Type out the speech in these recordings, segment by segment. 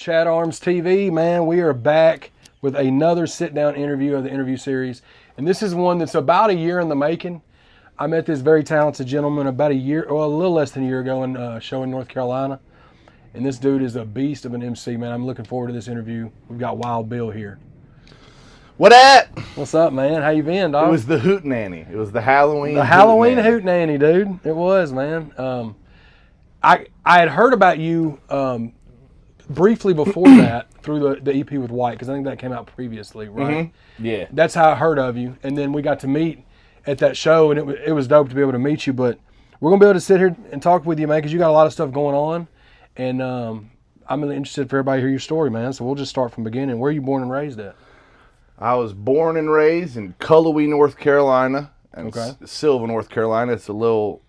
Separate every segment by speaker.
Speaker 1: ChadArmesTV, man. We are back with another sit-down interview of the interview series. And this is one that's about a year in the making. I met this very talented gentleman about a little less than a year ago in a show in North Carolina. And this dude is a beast of an MC, man. I'm looking forward to this interview. We've got Wild Bill here.
Speaker 2: What at?
Speaker 1: What's up, man? How you been, dog?
Speaker 2: It was the Hootenanny. It was the Halloween.
Speaker 1: The Halloween Hootenanny, dude. It was, man. I had heard about you briefly before that through the EP with Wyte, because I think that came out previously, right?
Speaker 2: Mm-hmm. Yeah.
Speaker 1: That's how I heard of you, and then we got to meet at that show, and it was dope to be able to meet you. But we're gonna be able to sit here and talk with you, man, because you got a lot of stuff going on, and I'm really interested for everybody to hear your story, man. So we'll just start from the beginning. Where are you born and raised at?
Speaker 2: I was born and raised in Cullowhee, North Carolina, and Sylva, North Carolina. It's a little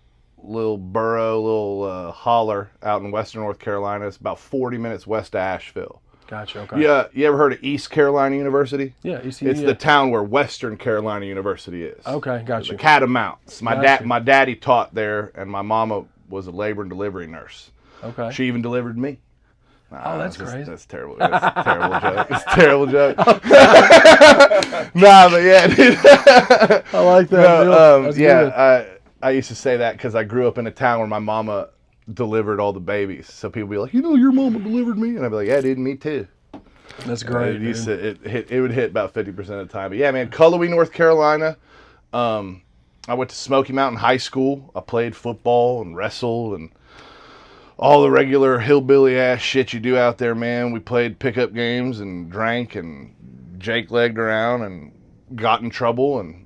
Speaker 2: borough, little holler out in western North Carolina. It's about 40 minutes west of Asheville.
Speaker 1: Gotcha. Okay.
Speaker 2: Yeah, you ever heard of East Carolina University?
Speaker 1: Yeah, ECU.
Speaker 2: It's the town where Western Carolina University is.
Speaker 1: Okay, gotcha.
Speaker 2: The Catamounts. My daddy taught there, and my mama was a labor and delivery nurse.
Speaker 1: Okay.
Speaker 2: She even delivered me.
Speaker 1: Oh, that's crazy.
Speaker 2: That's terrible. That's a terrible joke. It's a terrible joke. Nah, but yeah, dude.
Speaker 1: I like that.
Speaker 2: Yeah, I used to say that because I grew up in a town where my mama delivered all the babies. So people be like, your mama delivered me, and I'd be like, yeah, dude, me too.
Speaker 1: That's great.
Speaker 2: It would hit about 50% of the time. But yeah, man, Cullowhee, North Carolina. I went to Smoky Mountain High School. I played football and wrestled and all the regular hillbilly ass shit you do out there, man. We played pickup games and drank and jake-legged around and got in trouble and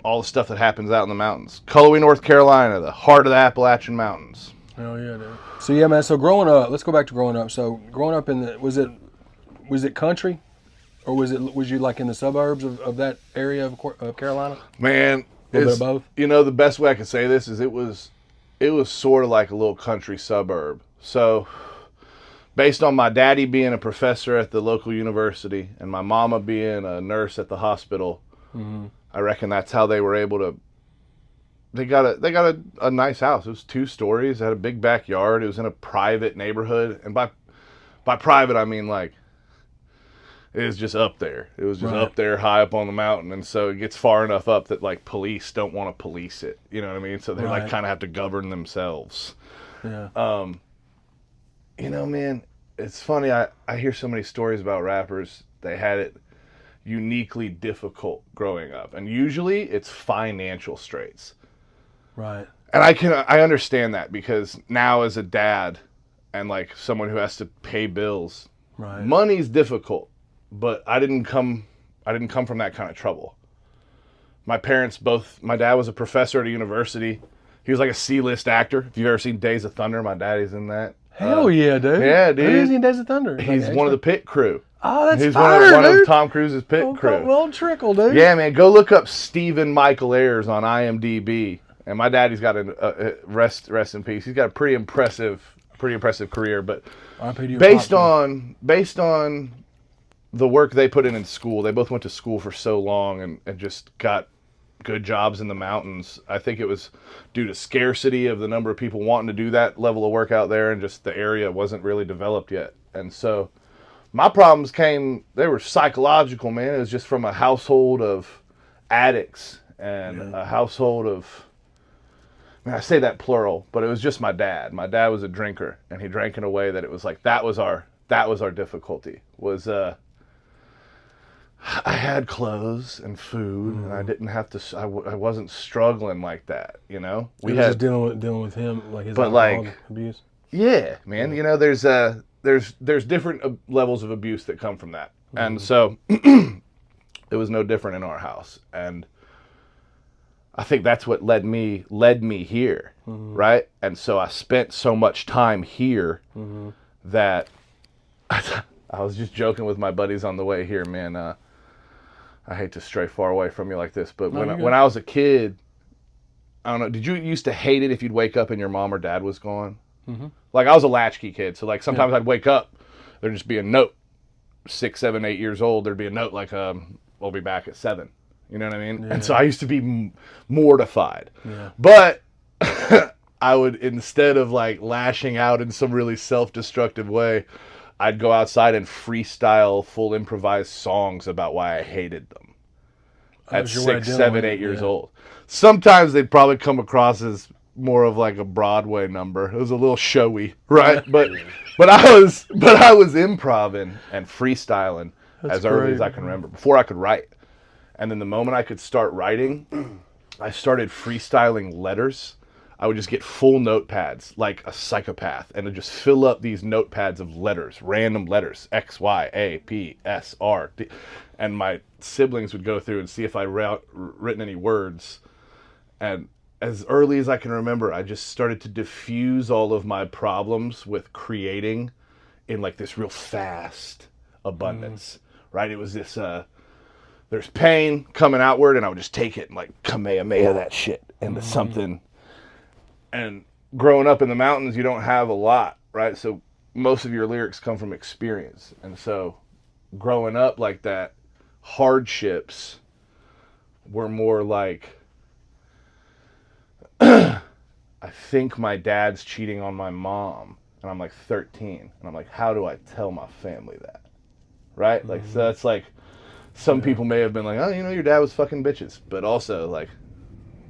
Speaker 2: all the stuff that happens out in the mountains. Cullowhee, North Carolina, the heart of the Appalachian Mountains.
Speaker 1: Oh yeah, dude. So yeah, man. So growing up, let's go back to growing up. So growing up was it country, or was you like in the suburbs of that area of Carolina?
Speaker 2: Man,
Speaker 1: a little bit of both.
Speaker 2: The best way I can say this is it was sort of like a little country suburb. So, based on my daddy being a professor at the local university and my mama being a nurse at the hospital, I reckon that's how they were able to. They got a nice house. It was 2 stories. It had a big backyard. It was in a private neighborhood, and by private I mean like it was just up there. It was just up there, high up on the mountain, and so it gets far enough up that like police don't want to police it. You know what I mean? So they like kind of have to govern themselves.
Speaker 1: Yeah.
Speaker 2: Man, it's funny. I hear so many stories about rappers. They had it uniquely difficult growing up, and usually it's financial straits.
Speaker 1: Right.
Speaker 2: And I understand that because now as a dad and like someone who has to pay bills, money's difficult. But I didn't come from that kind of trouble. My parents my dad was a professor at a university. He was like a C-list actor. If you've ever seen Days of Thunder, my daddy's in that.
Speaker 1: Hell yeah, dude.
Speaker 2: Yeah, dude.
Speaker 1: Who is he in Days of Thunder?
Speaker 2: He's one of the pit crew.
Speaker 1: Oh, that's
Speaker 2: He's
Speaker 1: fire,
Speaker 2: one of Tom Cruise's pit crew.
Speaker 1: Well, trickle, dude.
Speaker 2: Yeah, man. Go look up Stephen Michael Ayers on IMDb. And my daddy's got a rest in peace. He's got a pretty impressive career. But based on the work they put in school, they both went to school for so long and just got good jobs in the mountains. I think it was due to scarcity of the number of people wanting to do that level of work out there, and just the area wasn't really developed yet. And so my problems they were psychological, man. It was just from a household of addicts and a household of, I say that plural, but it was just my dad. My dad was a drinker, and he drank in a way that it was like that was our difficulty. Was I had clothes and food, and I didn't have to. I wasn't struggling like that, We
Speaker 1: had just dealing with him, like his alcohol abuse.
Speaker 2: Yeah, man. There's different levels of abuse that come from that, and so it was no different in our house. And I think that's what led me here, right? And so I spent so much time here that I was just joking with my buddies on the way here, man. I hate to stray far away from you like this, but when I was a kid, I don't know, did you used to hate it if you'd wake up and your mom or dad was gone? Like, I was a latchkey kid, so like sometimes I'd wake up, there'd just be a note, 6, 7, 8 years old, there'd be a note like, we'll be back at 7. You know what I mean? Yeah. And so I used to be mortified. Yeah. But I would, instead of like lashing out in some really self-destructive way, I'd go outside and freestyle full improvised songs about why I hated them at 6, 7, 8 years old. Sometimes they'd probably come across as more of like a Broadway number. It was a little showy, right? but I was improvising and freestyling as early as I can remember, before I could write. And then the moment I could start writing, I started freestyling letters. I would just get full notepads like a psychopath and I'd just fill up these notepads of letters, random letters, X, Y, A, P, S, R, D. And my siblings would go through and see if I written any words. And as early as I can remember, I just started to diffuse all of my problems with creating in like this real fast abundance, right? It was this, there's pain coming outward and I would just take it and like Kamehameha that shit into something. And growing up in the mountains, you don't have a lot, right? So most of your lyrics come from experience. And so growing up like that, hardships were more like, I think my dad's cheating on my mom. And I'm like 13. And I'm like, how do I tell my family that? Right? Like, so that's like, some people may have been like, oh, you know, your dad was fucking bitches. But also, like,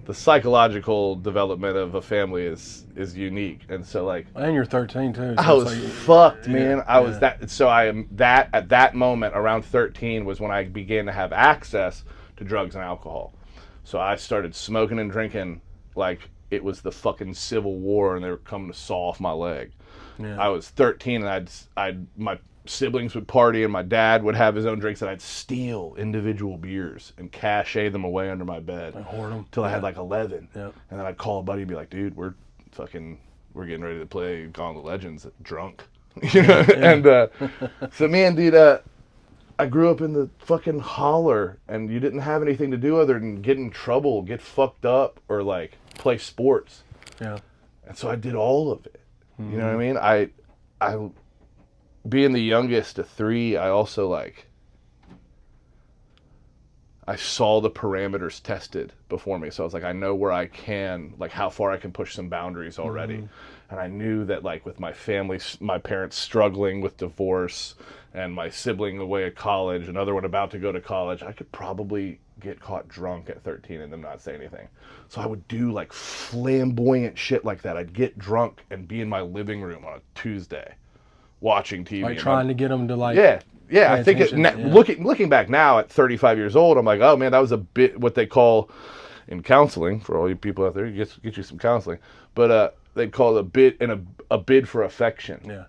Speaker 2: the psychological development of a family is unique. And so, like...
Speaker 1: And you're 13, too. So
Speaker 2: I was fucked, man. I was
Speaker 1: that...
Speaker 2: So I am that... At that moment, around 13, was when I began to have access to drugs and alcohol. So I started smoking and drinking like it was the fucking Civil War and they were coming to saw off my leg. Yeah. I was 13 and my siblings would party and my dad would have his own drinks and I'd steal individual beers and cachet them away under my bed.
Speaker 1: Hoard them.
Speaker 2: Till I had like 11.
Speaker 1: Yeah.
Speaker 2: And then I'd call a buddy and be like, dude, we're getting ready to play Gone with Legends drunk. You know? And so man, dude, I grew up in the fucking holler and you didn't have anything to do other than get in trouble, get fucked up, or like play sports.
Speaker 1: Yeah.
Speaker 2: And so I did all of it. You know what I mean? I being the youngest of 3, I also like, I saw the parameters tested before me. So I was like, I know where I can, like how far I can push some boundaries already. And I knew that like with my family, my parents struggling with divorce and my sibling away at college, another one about to go to college, I could probably get caught drunk at 13 and them not say anything. So I would do like flamboyant shit like that. I'd get drunk and be in my living room on a Tuesday watching TV.
Speaker 1: Like trying to get them to like...
Speaker 2: Yeah, I think looking back now at 35 years old, I'm like, oh man, that was a bit what they call in counseling, for all you people out there, get you some counseling, but they'd call it a bid for affection.
Speaker 1: Yeah.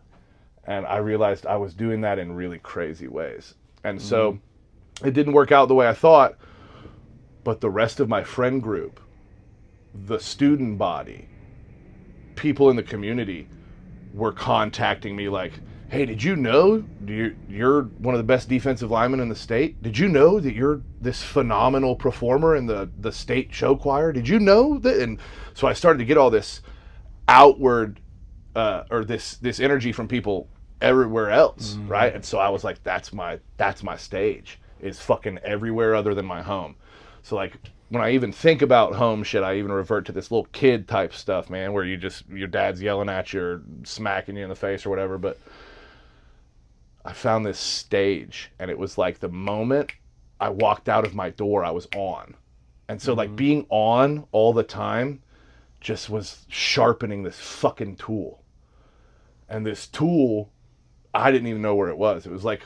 Speaker 2: And I realized I was doing that in really crazy ways. And so it didn't work out the way I thought, but the rest of my friend group, the student body, people in the community were contacting me like, hey, did you know you're one of the best defensive linemen in the state? Did you know that you're this phenomenal performer in the state show choir? Did you know that? And so I started to get all this outward, or this energy from people everywhere else, right? And so I was like, that's my stage, is fucking everywhere other than my home. So like, when I even think about home shit, I even revert to this little kid type stuff, man, where your dad's yelling at you or smacking you in the face or whatever. But I found this stage, and it was like the moment I walked out of my door, I was on. And so like being on all the time just was sharpening this fucking tool. And this tool, I didn't even know where it was. It was like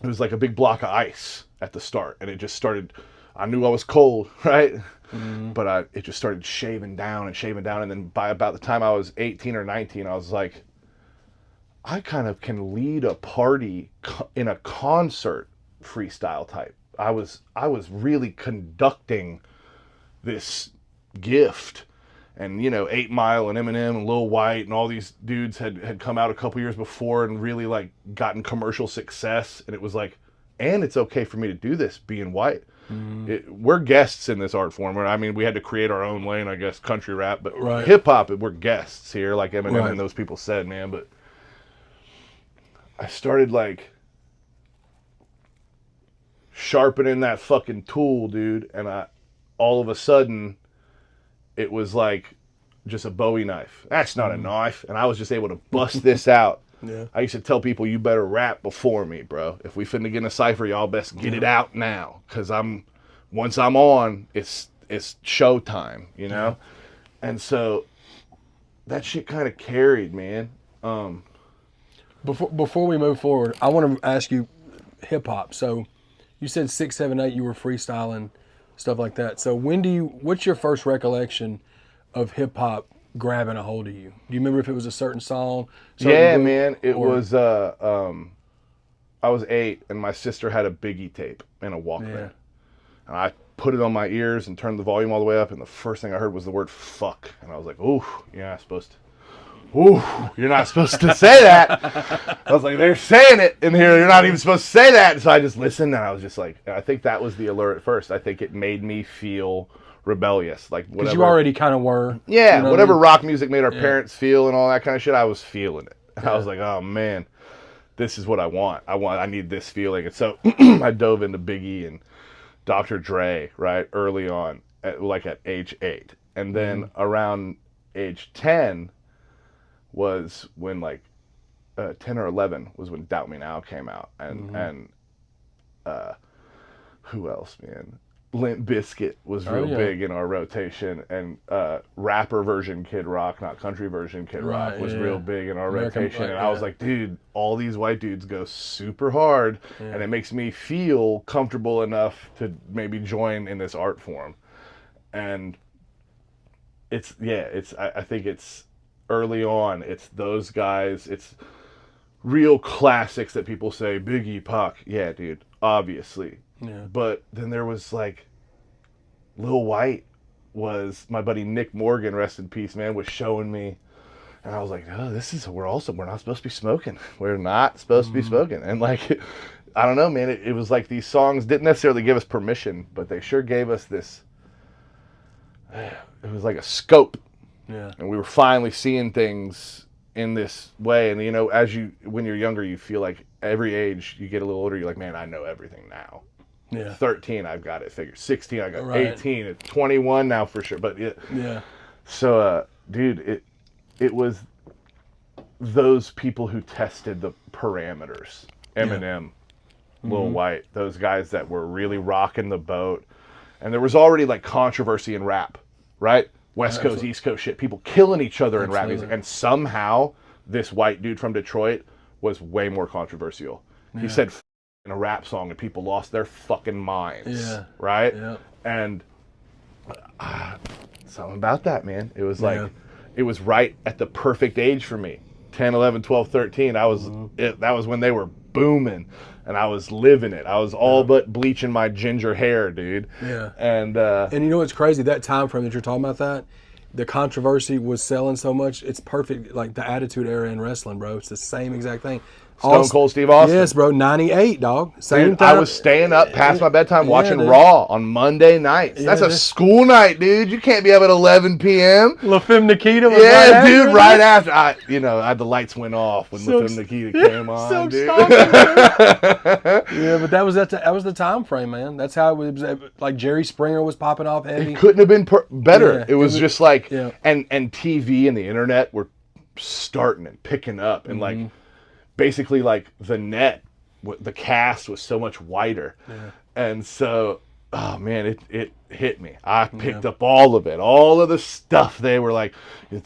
Speaker 2: a big block of ice at the start, and it just started. I knew I was cold, right? But it just started shaving down, and then by about the time I was 18 or 19, I was like, I kind of can lead a party in a concert freestyle type. I was really conducting this gift. And, 8 Mile and Eminem and Lil Wyte and all these dudes had come out a couple years before and really like gotten commercial success. And it was like, and it's okay for me to do this being white. We're guests in this art form. I mean, we had to create our own lane, I guess, country rap, but hip hop, we're guests here, like Eminem and those people said, man. But I started like sharpening that fucking tool, dude. And all of a sudden, it was like just a Bowie knife. That's not a knife. And I was just able to bust this out
Speaker 1: Yeah.
Speaker 2: I used to tell people, you better rap before me, bro. If we finna get in a cipher, y'all best get it out now. Because once I'm on, it's showtime, you know? Yeah. And so that shit kind of carried, man.
Speaker 1: Before we move forward, I want to ask you hip hop. So you said 6, 7, 8, you were freestyling, stuff like that. So what's your first recollection of hip hop grabbing a hold of you? Do you remember if it was a certain song?
Speaker 2: Yeah, man. It was, I was 8 and my sister had a Biggie tape in a Walkman. Yeah. And I put it on my ears and turned the volume all the way up, and the first thing I heard was the word fuck. And I was like, ooh, you're not supposed to say that. I was like, they're saying it in here. You're not even supposed to say that. So I just listened, and I was just like, I think that was the alert at first. I think it made me feel rebellious. Like, whatever.
Speaker 1: Because you already kind of were.
Speaker 2: Yeah, you know whatever rock music made our parents feel and all that kind of shit, I was feeling it. And I was like, oh, man, this is what I want. I need this feeling. And so I dove into Biggie and Dr. Dre, right, early on, at age 8. And then around age 10 was when 10 or 11 was when Doubt Me Now came out. And who else, man? Limp Bizkit was real big in our rotation, and rapper version Kid Rock, not country version Kid Rock, was real big in our rotation. And I was like, dude, all these white dudes go super hard, and it makes me feel comfortable enough to maybe join in this art form. And I think it's early on, it's those guys, it's real classics that people say, Biggie, Pac, yeah, dude, obviously. Yeah. But then there was Lil Wyte was my buddy Nick Morgan, rest in peace, man, was showing me, and I was like, oh, we're not supposed to be smoking. We're not supposed to be smoking. And I don't know, man, it was like these songs didn't necessarily give us permission, but they sure gave us this, it was like a scope. Yeah. And we were finally seeing things in this way. And when you're younger, you feel like every age you get a little older, you're like, man, I know everything now. Yeah. 13, I've got it figured. 16, I got 18. It's 21 now for sure. But yeah. So, dude, it was those people who tested the parameters. Eminem, Lil Wyte, those guys that were really rocking the boat. And there was already controversy in rap, right? West Coast, East Coast shit. People killing each other in rap music. And somehow this white dude from Detroit was way more controversial. Yeah. He said in a rap song and people lost their fucking minds. Yeah. Right? Yeah. And something about that, man. It was it was right at the perfect age for me. 10, 11, 12, 13. That was when they were booming. And I was living it. I was all but bleaching my ginger hair, dude. Yeah. And
Speaker 1: you know what's crazy? That time frame that you're talking about, the controversy was selling so much. It's perfect, like the Attitude Era in wrestling, bro. It's the same exact thing.
Speaker 2: Stone Cold Steve Austin.
Speaker 1: Yes, bro. 98, dog. Same
Speaker 2: dude,
Speaker 1: time.
Speaker 2: I was staying up past my bedtime watching Raw on Monday nights. That's a school night, dude. You can't be up at 11 p.m.
Speaker 1: La Femme Nikita was
Speaker 2: right after. The lights went off when La Femme Nikita came on, dude.
Speaker 1: Yeah, but that was the time frame, man. That's how it was. Like Jerry Springer was popping off heavy.
Speaker 2: It couldn't have been better. Yeah, it was just and TV and the internet were starting and picking up and basically the net, the cast was so much wider. Yeah. And so, oh man, it hit me. I picked up all of it, all of the stuff. They were like, it's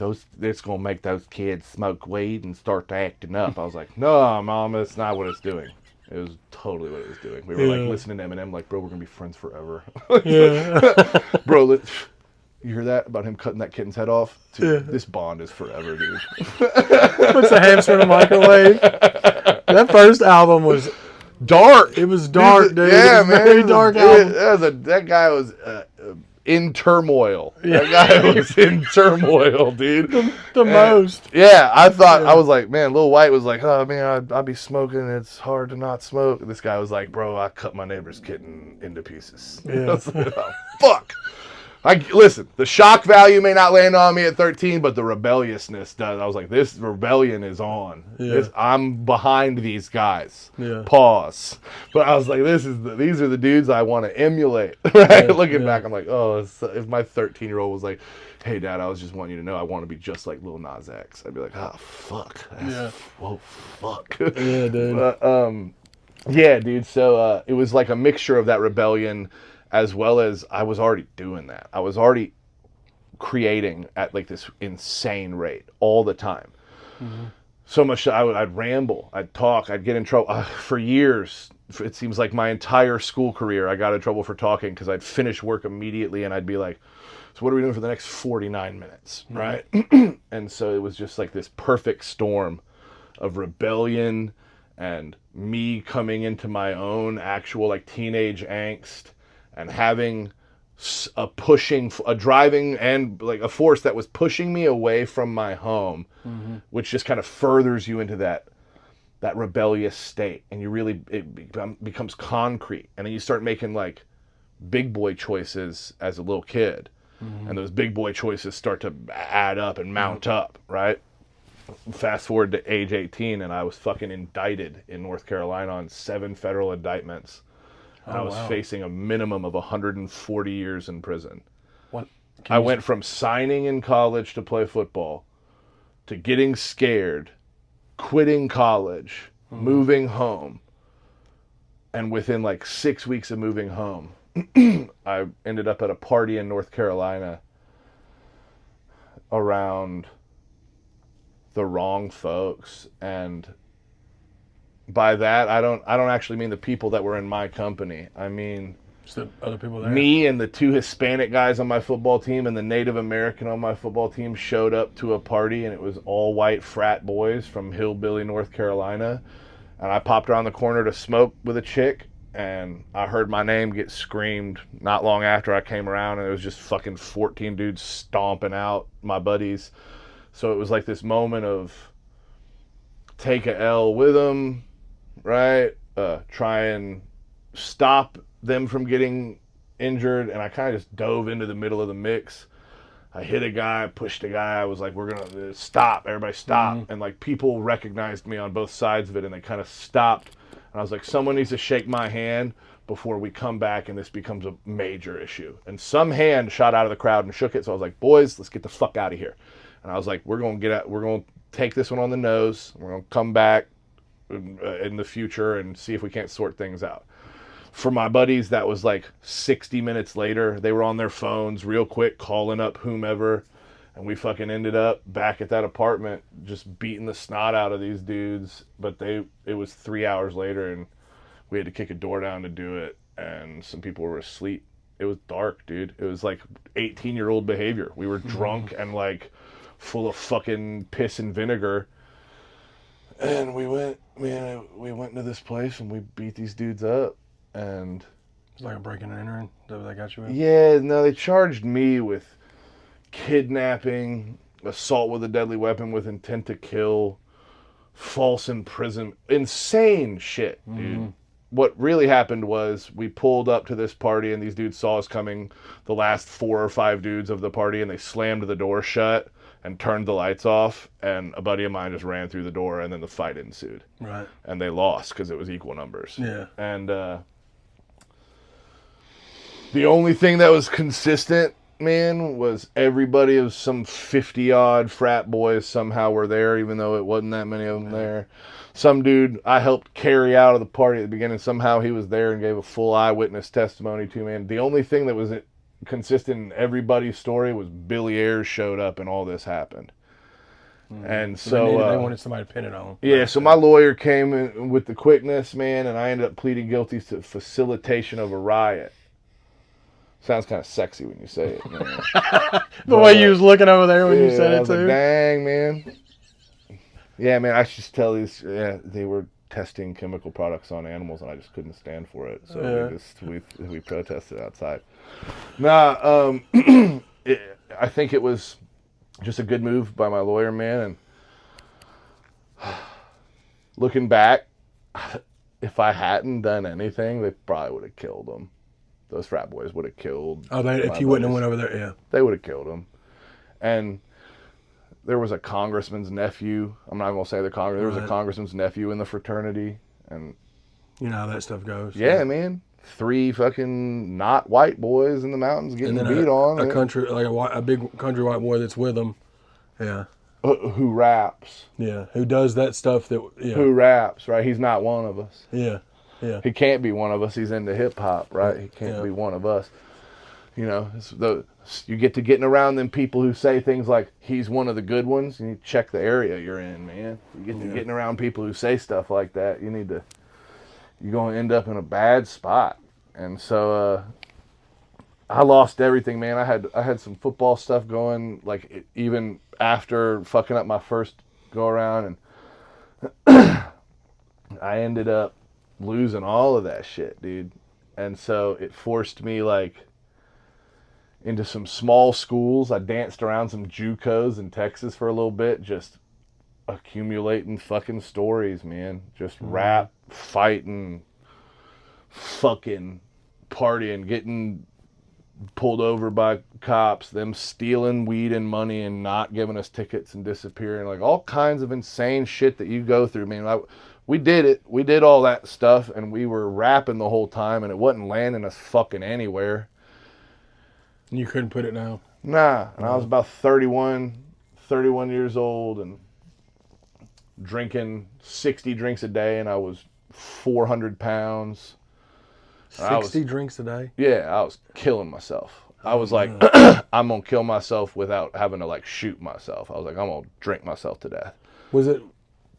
Speaker 2: going to make those kids smoke weed and start acting up. I was like, no, Mom, that's not what it's doing. It was totally what it was doing. We were listening to Eminem, bro, we're going to be friends forever. Bro, you hear that about him cutting that kitten's head off? Dude, this bond is forever, dude.
Speaker 1: Puts a hamster in a microwave. That first album was
Speaker 2: dark.
Speaker 1: It was dark, dude.
Speaker 2: Yeah, man.
Speaker 1: Very dark album.
Speaker 2: That guy was in turmoil. That guy was in turmoil, dude.
Speaker 1: The most.
Speaker 2: Yeah, I thought, I was like, man, Lil Wyte was like, oh, man, I'd be smoking. It's hard to not smoke. This guy was like, bro, I cut my neighbor's kitten into pieces. Yeah. I was like, oh, fuck. Listen, the shock value may not land on me at 13, but the rebelliousness does. I was like, this rebellion is on.
Speaker 1: Yeah.
Speaker 2: I'm behind these guys.
Speaker 1: Yeah.
Speaker 2: Pause. But I was like, these are the dudes I want to emulate. Right?
Speaker 1: Yeah,
Speaker 2: Looking
Speaker 1: yeah.
Speaker 2: back, I'm like, oh, if my 13-year-old was like, hey, Dad, I was just wanting you to know I want to be just like Lil Nas X. I'd be like, oh, fuck. Whoa, fuck.
Speaker 1: Yeah, dude.
Speaker 2: But, yeah, dude. So it was like a mixture of that rebellion, as well as I was already doing that. I was already creating at like this insane rate all the time. Mm-hmm. So much I'd ramble, I'd talk, I'd get in trouble. For years, it seems like my entire school career, I got in trouble for talking because I'd finish work immediately and I'd be like, so what are we doing for the next 49 minutes, right? And so it was just like this perfect storm of rebellion and me coming into my own actual like teenage angst and having a driving and like a force that was pushing me away from my home, which just kind of furthers you into that rebellious state, and it becomes concrete, and then you start making like big boy choices as a little kid, and those big boy choices start to add up and mount up, right? Fast forward to age 18, and I was fucking indicted in North Carolina on 7 federal indictments. And I was facing a minimum of 140 years in prison.
Speaker 1: What?
Speaker 2: I went from signing in college to play football to getting scared, quitting college, moving home. And within like 6 weeks of moving home, I ended up at a party in North Carolina around the wrong folks. And by that, I don't actually mean the people that were in my company. I mean
Speaker 1: just the other people there.
Speaker 2: Me and the 2 Hispanic guys on my football team and the Native American on my football team showed up to a party, and it was all white frat boys from hillbilly North Carolina. And I popped around the corner to smoke with a chick, and I heard my name get screamed not long after I came around, and it was just fucking 14 dudes stomping out my buddies. So it was like this moment of take a L with them, right? Try and stop them from getting injured, and I kind of just dove into the middle of the mix. I hit a guy, pushed a guy. I was like, we're going to stop. Everybody stop. And like people recognized me on both sides of it, and they kind of stopped. And I was like, someone needs to shake my hand before we come back and this becomes a major issue. And some hand shot out of the crowd and shook it. So I was like, boys, let's get the fuck out of here. And I was like, we're going to take this one on the nose. We're going to come back in the future and see if we can't sort things out. For my buddies, that was like 60 minutes later. They were on their phones real quick, calling up whomever. And we fucking ended up back at that apartment just beating the snot out of these dudes. But it was 3 hours later, and we had to kick a door down to do it. And some people were asleep. It was dark, dude. It was like 18-year-old behavior. We were drunk and like full of fucking piss and vinegar. And we went into this place and we beat these dudes up. And
Speaker 1: it's like a breaking and entering. Is that what they got you with?
Speaker 2: Yeah, no, they charged me with kidnapping, assault with a deadly weapon with intent to kill, false imprisonment, insane shit, dude. What really happened was we pulled up to this party and these dudes saw us coming, the last 4 or 5 dudes of the party, and they slammed the door shut and turned the lights off, and a buddy of mine just ran through the door, and then the fight ensued.
Speaker 1: Right.
Speaker 2: And they lost because it was equal numbers.
Speaker 1: Yeah.
Speaker 2: And the only thing that was consistent, man, was everybody of some 50-odd frat boys somehow were there, even though it wasn't that many of them there. Some dude I helped carry out of the party at the beginning, somehow he was there and gave a full eyewitness testimony to me. And the only thing that was consistent in everybody's story was Billy Ayers showed up and all this happened. And so
Speaker 1: they wanted somebody to pin it on.
Speaker 2: Yeah, so my lawyer came in with the quickness, man, and I ended up pleading guilty to facilitation of a riot. Sounds kind of sexy when you say it.
Speaker 1: The way you was looking over there when you said it, too.
Speaker 2: Like, dang, man. Yeah, man, I should just tell these, they were testing chemical products on animals, and I just couldn't stand for it. So we protested outside. Nah, I think it was just a good move by my lawyer, man. And looking back, if I hadn't done anything, they probably would have killed him. those frat boys would have killed.
Speaker 1: Oh, if you wouldn't have went over there, yeah.
Speaker 2: They would have killed him. And there was a congressman's nephew. I'm not going to say the congressman. There was a congressman's nephew in the fraternity. And
Speaker 1: you know how that stuff goes.
Speaker 2: Yeah, man. 3 fucking not white boys in the mountains getting beat on.
Speaker 1: A country, like a big country white boy that's with them. Yeah.
Speaker 2: Who raps.
Speaker 1: Yeah. Who does that stuff that, yeah.
Speaker 2: Who raps, right? He's not one of us.
Speaker 1: Yeah. Yeah.
Speaker 2: He can't be one of us. He's into hip hop, right? He can't be one of us. You know, you get to getting around them people who say things like, he's one of the good ones. You need to check the area you're in, man. You get to getting around people who say stuff like that. You're going to end up in a bad spot. And so I lost everything, man. I had some football stuff going, like even after fucking up my first go around, and I ended up losing all of that shit, dude. And so it forced me like into some small schools. I danced around some JUCOs in Texas for a little bit, just accumulating fucking stories, man. Just rap, fighting, fucking partying, getting pulled over by cops, them stealing weed and money and not giving us tickets and disappearing, like all kinds of insane shit that you go through, man. We did it. We did all that stuff, and we were rapping the whole time, and it wasn't landing us fucking anywhere.
Speaker 1: And you couldn't put it down?
Speaker 2: Nah. And I was about 31 years old and drinking 60 drinks a day, and I was 400 pounds.
Speaker 1: 60 drinks a day?
Speaker 2: Yeah, I was killing myself. I was like, I'm going to kill myself without having to like shoot myself. I was like, I'm going to drink myself to death.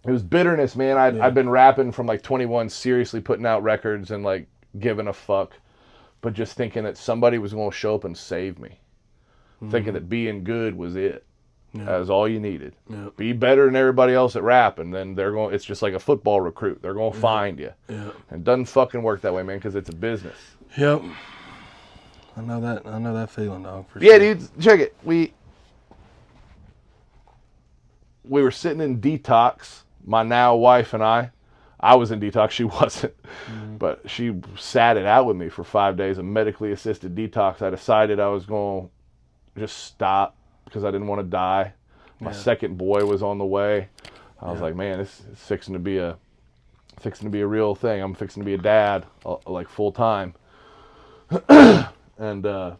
Speaker 2: It was bitterness, man. I'd been rapping from like 21, seriously putting out records and like giving a fuck, but just thinking that somebody was going to show up and save me. Thinking that being good was it. That was all you needed. Be better than everybody else at rap, and then it's just like a football recruit. They're going to find you. And it doesn't fucking work that way, man, because it's a business.
Speaker 1: Yep. I know that feeling, dog.
Speaker 2: Yeah, dude, check it. We were sitting in detox, my now wife and I. I was in detox, she wasn't. But she sat it out with me for 5 days, a medically assisted detox. I decided I was going to just stop because I didn't want to die. My second boy was on the way. I was like, man, this is fixing to be a real thing. I'm fixing to be a dad, like full time. And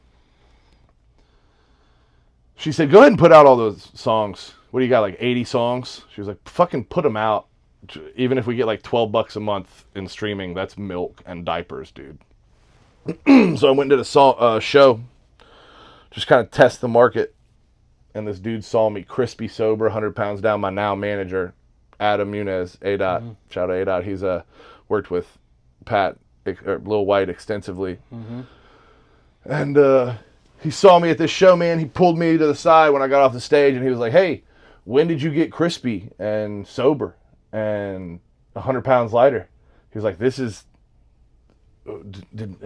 Speaker 2: she said, go ahead and put out all those songs. What do you got, like 80 songs? She was like, fucking put them out. Even if we get like $12 a month in streaming, that's milk and diapers, dude. So I went and did a show, just kind of test the market. And this dude saw me crispy sober, 100 pounds down. My now manager, Adam Muniz, A-Dot. Shout out A-Dot. He's worked with Pat, or Lil Wyte extensively. And he saw me at this show, man. He pulled me to the side when I got off the stage, and he was like, hey, when did you get crispy and sober and 100 pounds lighter? He was like, this is...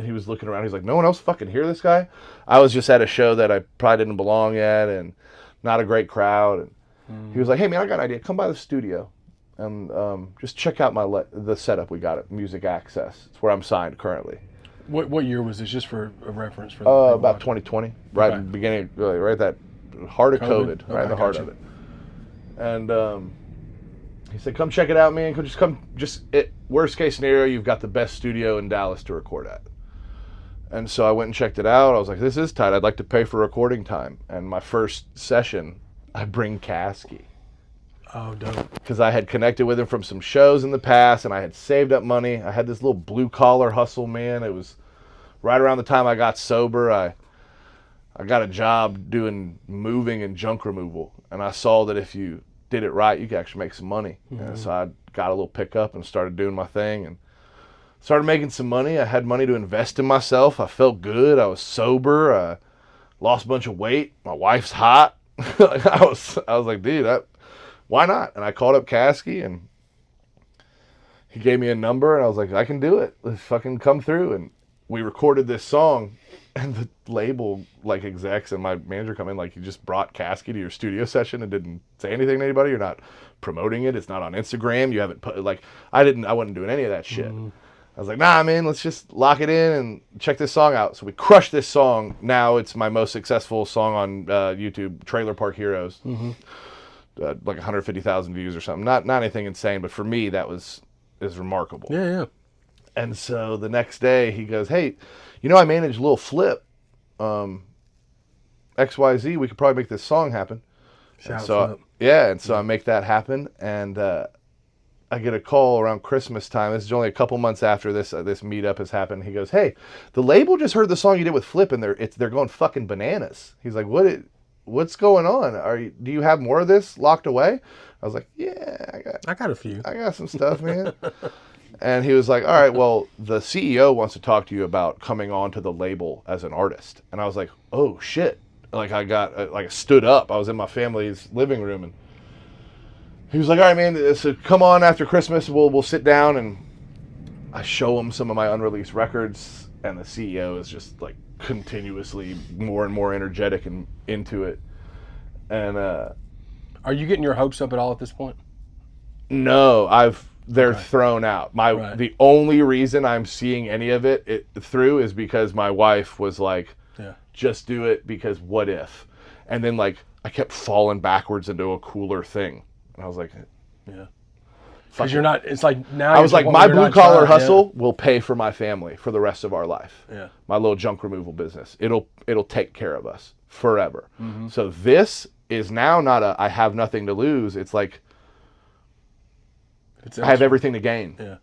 Speaker 2: He was looking around. He's like, no one else fucking hear this guy? I was just at a show that I probably didn't belong at, and not a great crowd. And he was like, hey, man, I got an idea. Come by the studio and just check out the setup we got at Music Access. It's where I'm signed currently.
Speaker 1: What year was this, just for a reference? For
Speaker 2: about 2020, right at the beginning, right at that heart of COVID, right in the heart of it. And he said, come check it out, man. Worst case scenario, you've got the best studio in Dallas to record at. And so I went and checked it out. I was like, this is tight. I'd like to pay for recording time. And my first session, I bring Caskey.
Speaker 1: Oh, dope.
Speaker 2: Because I had connected with him from some shows in the past, and I had saved up money. I had this little blue-collar hustle, man. It was right around the time I got sober. I got a job doing moving and junk removal. And I saw that if you did it right, you could actually make some money. And so I got a little pickup and started doing my thing and started making some money. I had money to invest in myself. I felt good. I was sober. I lost a bunch of weight. My wife's hot. I was like, dude, why not? And I called up Caskey, and he gave me a number, and I was like, I can do it. Let's fucking come through. And we recorded this song, and the label, like, execs and my manager come in, like, you just brought Caskey to your studio session and didn't say anything to anybody. You're not promoting it. It's not on Instagram. You haven't put, like, I wasn't doing any of that shit. I was like, nah, man, let's just lock it in and check this song out. So we crushed this song. Now it's my most successful song on YouTube, Trailer Park Heroes. Like 150,000 views or something. Not anything insane, but for me, that is remarkable.
Speaker 1: Yeah.
Speaker 2: And so the next day, he goes, hey, you know, I managed a little flip. XYZ, we could probably make this song happen. And so I make that happen, and I get a call around Christmas time. This is only a couple months after this meetup has happened. He goes, hey, the label just heard the song you did with Flip, and they're going fucking bananas. He's like, what's going on? Do you have more of this locked away? I was like, yeah,
Speaker 1: I got a few.
Speaker 2: I got some stuff, man. And he was like, all right, well, the CEO wants to talk to you about coming on to the label as an artist. And I was like, oh shit. Like I stood up. I was in my family's living room, and he was like, all right, man, so come on after Christmas. We'll sit down, and I show him some of my unreleased records, and the CEO is just like continuously more and more energetic and into it. And
Speaker 1: are you getting your hopes up at all at this point?
Speaker 2: No, they're thrown out. The only reason I'm seeing any of it through is because my wife was like, just do it, because what if? And then like I kept falling backwards into a cooler thing. And I was like,
Speaker 1: yeah. Because you're not, it's like now.
Speaker 2: I was like, my blue collar hustle will pay for my family for the rest of our life.
Speaker 1: Yeah.
Speaker 2: My little junk removal business. It'll take care of us forever. So this is now not I have nothing to lose. It's like I have everything to gain.
Speaker 1: Yeah.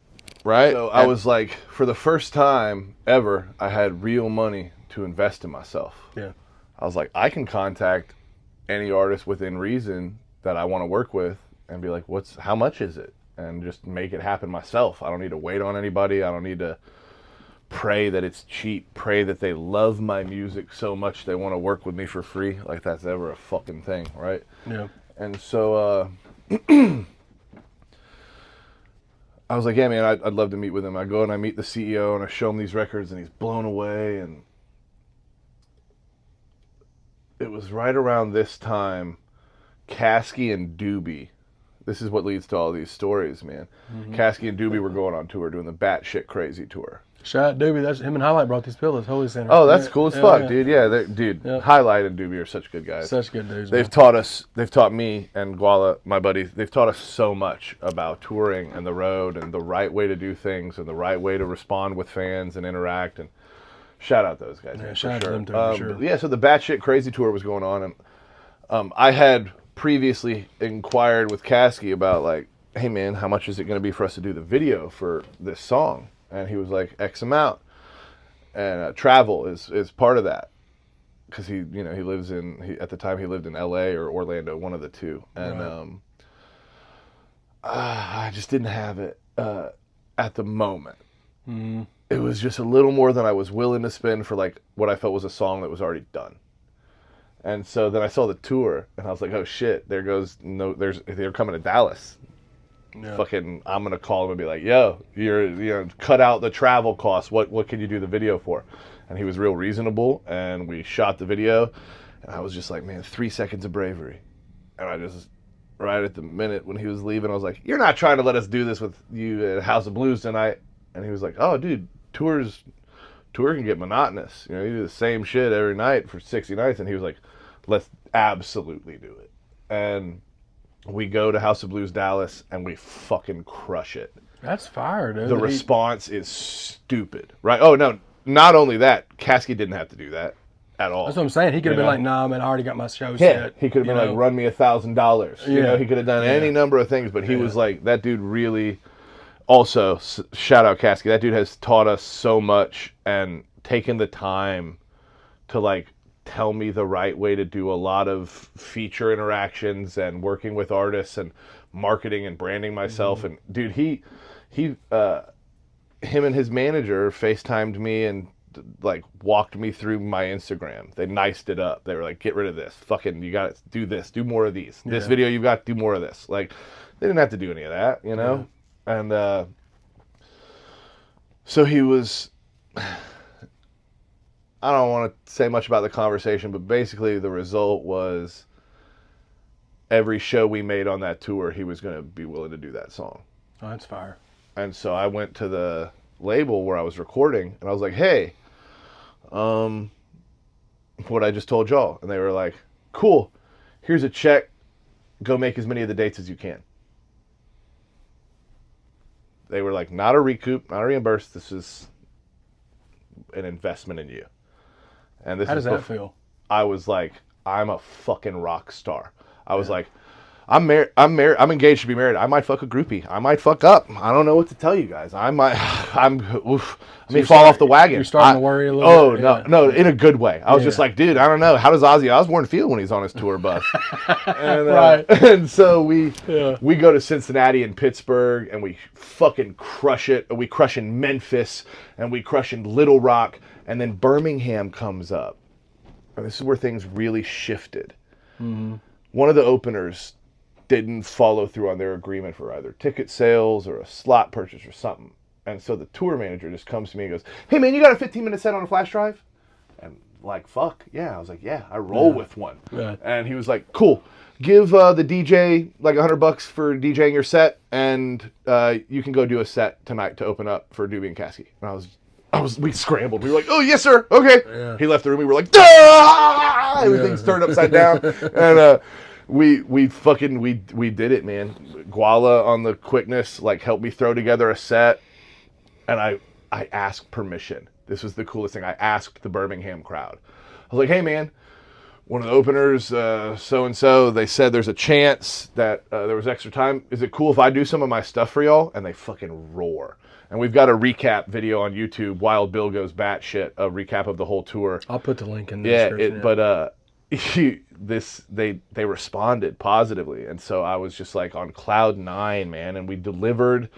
Speaker 2: Right? So I was like, for the first time ever, I had real money to invest in myself.
Speaker 1: Yeah.
Speaker 2: I was like, I can contact any artist within reason that I want to work with and be like, how much is it? And just make it happen myself. I don't need to wait on anybody. I don't need to pray that it's cheap, pray that they love my music so much they want to work with me for free. Like that's ever a fucking thing, right?
Speaker 1: Yeah.
Speaker 2: And so I was like, yeah, man, I'd love to meet with him. I go and I meet the CEO and I show him these records, and he's blown away. And it was right around this time, Caskey and Doobie. This is what leads to all these stories, man. Caskey and Doobie were going on tour, doing the batshit crazy tour.
Speaker 1: Shout out Doobie. That's him and Highlight brought these pillows. Holy Center.
Speaker 2: Oh, that's cool as fuck, dude. Yeah, Highlight and Doobie are such good guys.
Speaker 1: Such good dudes.
Speaker 2: They've taught me and Guala, my buddy, they've taught us so much about touring and the road and the right way to do things and the right way to respond with fans and interact. And shout out those guys.
Speaker 1: Yeah, shout out to them too, for sure.
Speaker 2: Yeah, so the batshit crazy tour was going on, and I had previously inquired with Caskey about like, hey man, how much is it going to be for us to do the video for this song? And he was like, X amount. And travel is part of that. Because he lives at the time he lived in LA or Orlando, one of the two. And I just didn't have it at the moment. It was just a little more than I was willing to spend for like what I felt was a song that was already done. And so then I saw the tour, and I was like, oh shit, they're coming to Dallas. Yeah. Fucking, I'm gonna call him and be like, yo, cut out the travel costs. What can you do the video for? And he was real reasonable, and we shot the video, and I was just like, man, 3 seconds of bravery. And I just, right at the minute when he was leaving, I was like, you're not trying to let us do this with you at House of Blues tonight. And he was like, oh dude, tour can get monotonous. You do the same shit every night for 60 nights. And he was like, let's absolutely do it. And we go to House of Blues Dallas, and we fucking crush it.
Speaker 1: That's fire, dude.
Speaker 2: The response is stupid, right? Oh, no, not only that, Caskey didn't have to do that at all.
Speaker 1: That's what I'm saying. He could have been like, nah, man, I already got my show set.
Speaker 2: He could have been like, run me $1,000.
Speaker 1: Yeah.
Speaker 2: He could have done any number of things, but he was like, that dude really... Also, shout out Caskey. That dude has taught us so much and taken the time to like tell me the right way to do a lot of feature interactions and working with artists and marketing and branding myself. And dude, him and his manager FaceTimed me and like walked me through my Instagram. They niced it up. They were like, get rid of this. Fucking, you got to do this. Do more of these. This video you've got, do more of this. Like, they didn't have to do any of that, you know? Yeah. And so he was, I don't want to say much about the conversation, but basically the result was every show we made on that tour, he was going to be willing to do that song.
Speaker 1: Oh, that's fire.
Speaker 2: And so I went to label where I was recording, and I was like, hey, what I just told y'all. And they were like, cool, here's a check. Go make as many of the dates as you can. They were like, not a recoup, not a reimburse. This is an investment in you. And this
Speaker 1: How does that feel?
Speaker 2: I was like, I'm a fucking rock star. I was like, I'm married. I'm engaged to be married. I might fuck a groupie. I might fuck up. I don't know what to tell you guys. I might. Let me fall off the wagon.
Speaker 1: You're starting to worry a little bit.
Speaker 2: No, in a good way. I was just like, dude, I don't know. How does Ozzy Osbourne feel when he's on his tour bus? And,
Speaker 1: right.
Speaker 2: And so we go to Cincinnati and Pittsburgh, and we fucking crush it. We crush in Memphis, and we crush in Little Rock, and then Birmingham comes up, and this is where things really shifted. Mm-hmm. One of the openers didn't follow through on their agreement for either ticket sales or a slot purchase or something. And so the tour manager just comes to me and goes, hey man, you got a 15-minute set on a flash drive? And like, fuck, yeah. I was like, yeah, I roll with one. Yeah. And he was like, cool. Give the DJ like $100 for DJing your set, and you can go do a set tonight to open up for Doobie and Caskey. And we scrambled. We were like, oh, yes, sir. Okay. Yeah. He left the room. We were like, ah! Everything's turned upside down. And we did it, man. Guala on the quickness, like, helped me throw together a set. And I asked permission. This was the coolest thing. I asked the Birmingham crowd. I was like, hey, man, one of the openers, so-and-so, they said there's a chance that there was extra time. Is it cool if I do some of my stuff for y'all? And they fucking roar. And we've got a recap video on YouTube, Wild Bill Goes Batshit, a recap of the whole tour.
Speaker 1: I'll put the link in the description.
Speaker 2: But they responded positively. And so I was just like on cloud 9, man. And we delivered.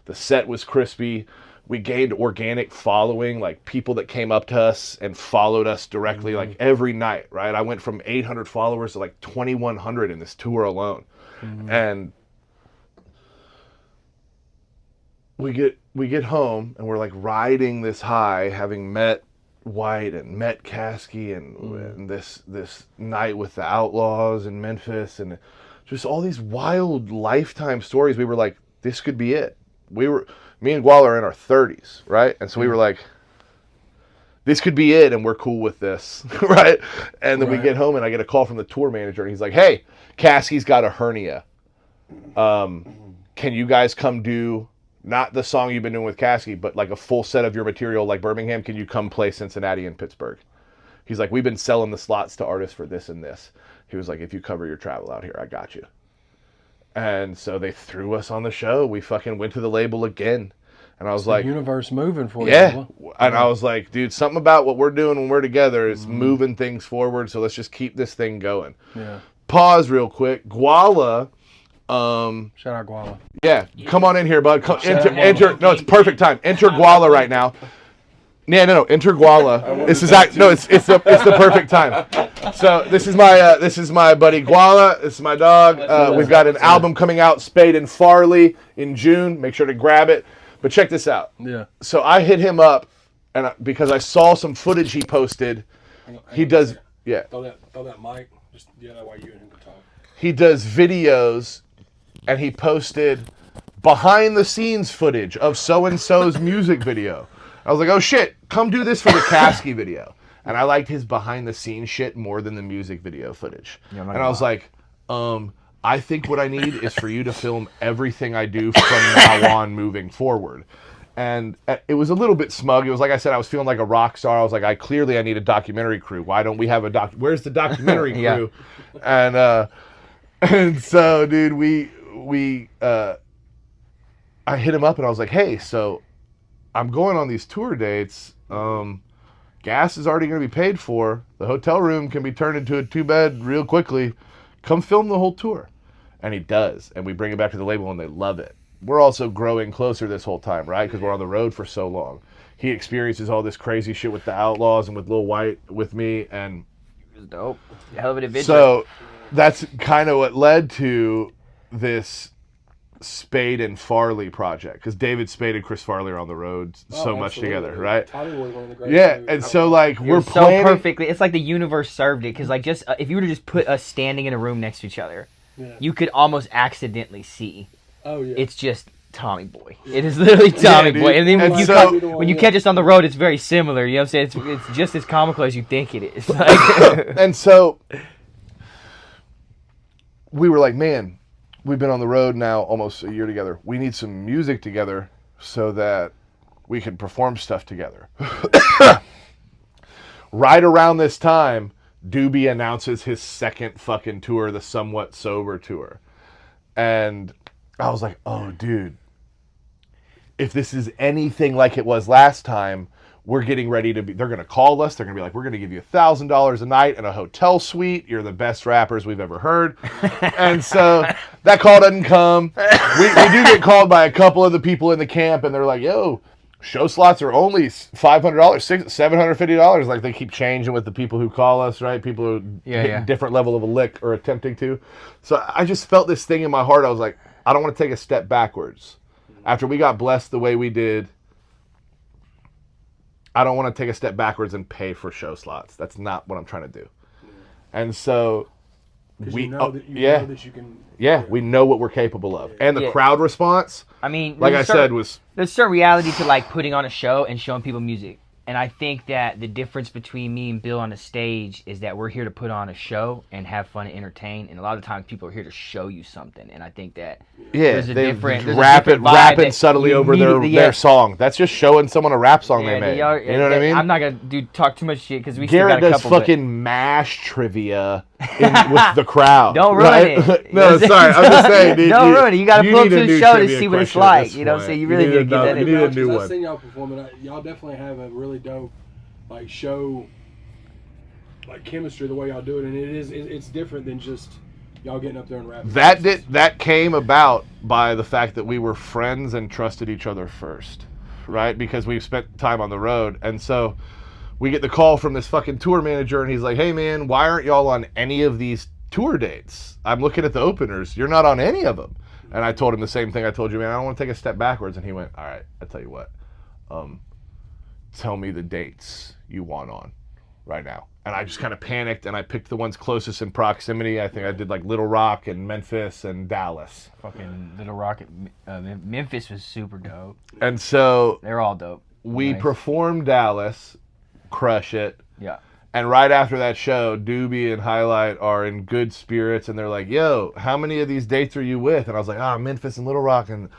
Speaker 2: The set was crispy. We gained organic following, like people that came up to us and followed us directly, like every night, right? I went from 800 followers to like 2,100 in this tour alone. Mm-hmm. And we get home and we're like riding this high, having met Wyte and met Caskey and this night with the Outlaws in Memphis and just all these wild lifetime stories. We were like, this could be it. Me and Guala are in our 30s, right? And so we were like, this could be it, and we're cool with this, right? And then we get home, and I get a call from the tour manager, and he's like, hey, Caskey's got a hernia. Can you guys come do, not the song you've been doing with Caskey, but like a full set of your material like Birmingham? Can you come play Cincinnati and Pittsburgh? He's like, we've been selling the slots to artists for this and this. He was like, if you cover your travel out here, I got you. And so they threw us on the show. We fucking went to the label again. And I was like,
Speaker 1: universe moving for you.
Speaker 2: Yeah. And I was like, dude, something about what we're doing when we're together is moving things forward. So let's just keep this thing going. Yeah. Pause real quick. Guala.
Speaker 1: Shout out Guala.
Speaker 2: Yeah. Come on in here, bud. Enter. No, it's perfect time. Enter Guala right now. Yeah, no. Enter Guala. It's the perfect time. So this is my buddy Guala. This is my dog. We've got an album coming out, Spade and Farley, in June. Make sure to grab it. But check this out.
Speaker 1: Yeah.
Speaker 2: So I hit him up, and because I saw some footage he posted. He does. Yeah.
Speaker 1: Throw that mic. Just that way you and him can talk.
Speaker 2: He does videos, and he posted behind the scenes footage of so and so's music video. I was like, oh shit, come do this for the Caskey video. And I liked his behind the scenes shit more than the music video footage. Yeah, and I was like, I think what I need is for you to film everything I do from now on moving forward. And it was a little bit smug. It was like I said, I was feeling like a rock star. I was like, I need a documentary crew. Why don't we have a where's the documentary crew? And so, dude, I hit him up and I was like, hey, so I'm going on these tour dates. Gas is already going to be paid for. The hotel room can be turned into a 2-bed real quickly. Come film the whole tour. And he does. And we bring it back to the label and they love it. We're also growing closer this whole time, right? Because we're on the road for so long. He experiences all this crazy shit with the Outlaws and with Lil Wyte with me. And
Speaker 3: it was dope. Hell of an adventure.
Speaker 2: So that's kind of what led to this Spade and Farley project, because David Spade and Chris Farley are on the road so much together, right? Yeah, and so like we're planning
Speaker 3: so perfectly. It's like the universe served it, because like just if you were to just put us standing in a room next to each other, you could almost accidentally see.
Speaker 1: Oh yeah.
Speaker 3: It's just Tommy Boy. It is literally Tommy
Speaker 2: dude.
Speaker 3: Boy. And then
Speaker 2: And
Speaker 3: when,
Speaker 2: so-
Speaker 3: when you catch us on the road, it's very similar. You know what I'm saying? It's just as comical as you think it is. Like,
Speaker 2: And so we were like, man, we've been on the road now almost a year together. We need some music together so that we can perform stuff together. Right around this time, Doobie announces his second fucking tour, the Somewhat Sober tour. And I was like, oh, dude, if this is anything like it was last time, we're getting ready to be, they're going to call us. They're going to be like, we're going to give you $1,000 a night in a hotel suite. You're the best rappers we've ever heard. And so that call doesn't come. We do get called by a couple of the people in the camp, and they're like, yo, show slots are only $500, $750. Like, they keep changing with the people who call us, right? People who hit different level of a lick or attempting to. So I just felt this thing in my heart. I was like, I don't want to take a step backwards. After we got blessed the way we did, I don't want to take a step backwards and pay for show slots. That's not what I'm trying to do. And so we
Speaker 1: know that you can.
Speaker 2: we know what we're capable of. And the crowd response,
Speaker 3: I mean,
Speaker 2: like I said, was...
Speaker 3: There's a certain reality to like putting on a show and showing people music. And I think that the difference between me and Bill on the stage is that we're here to put on a show and have fun and entertain. And a lot of times people are here to show you something. And I think that there's a different
Speaker 2: rapping subtly over their song. That's just showing someone a rap song they made. You know what I mean?
Speaker 3: I'm not going to talk too much shit because we
Speaker 2: Garrett
Speaker 3: still got a couple.
Speaker 2: does fucking MASH trivia with the crowd.
Speaker 3: Don't ruin it.
Speaker 2: No, sorry. I'm just saying, dude.
Speaker 3: Don't ruin it. You got to pull up to the show to see what it's like. You know what I'm
Speaker 2: point.
Speaker 3: saying? You really need to get that in.
Speaker 2: You need a new one.
Speaker 1: I've seen y'all perform, and y'all definitely have a really dope, like, show, like, chemistry the way y'all do it, and it's different than just y'all getting up there and rapping.
Speaker 2: That came about by the fact that we were friends and trusted each other first, right? Because we've spent time on the road, and so we get the call from this fucking tour manager, and he's like, hey man, why aren't y'all on any of these tour dates? I'm looking at the openers. You're not on any of them. And I told him the same thing I told you, man. I don't want to take a step backwards. And he went, all right, I'll tell you what. Tell me the dates you want on right now. And I just kind of panicked, and I picked the ones closest in proximity. I think I did like Little Rock and Memphis and Dallas.
Speaker 3: Fucking Little Rock, Memphis was super dope.
Speaker 2: And so
Speaker 3: they're all dope.
Speaker 2: We performed Dallas, crush it.
Speaker 3: Yeah.
Speaker 2: And right after that show, Doobie and Highlight are in good spirits, and they're like, yo, how many of these dates are you with? And I was like, Memphis and Little Rock, and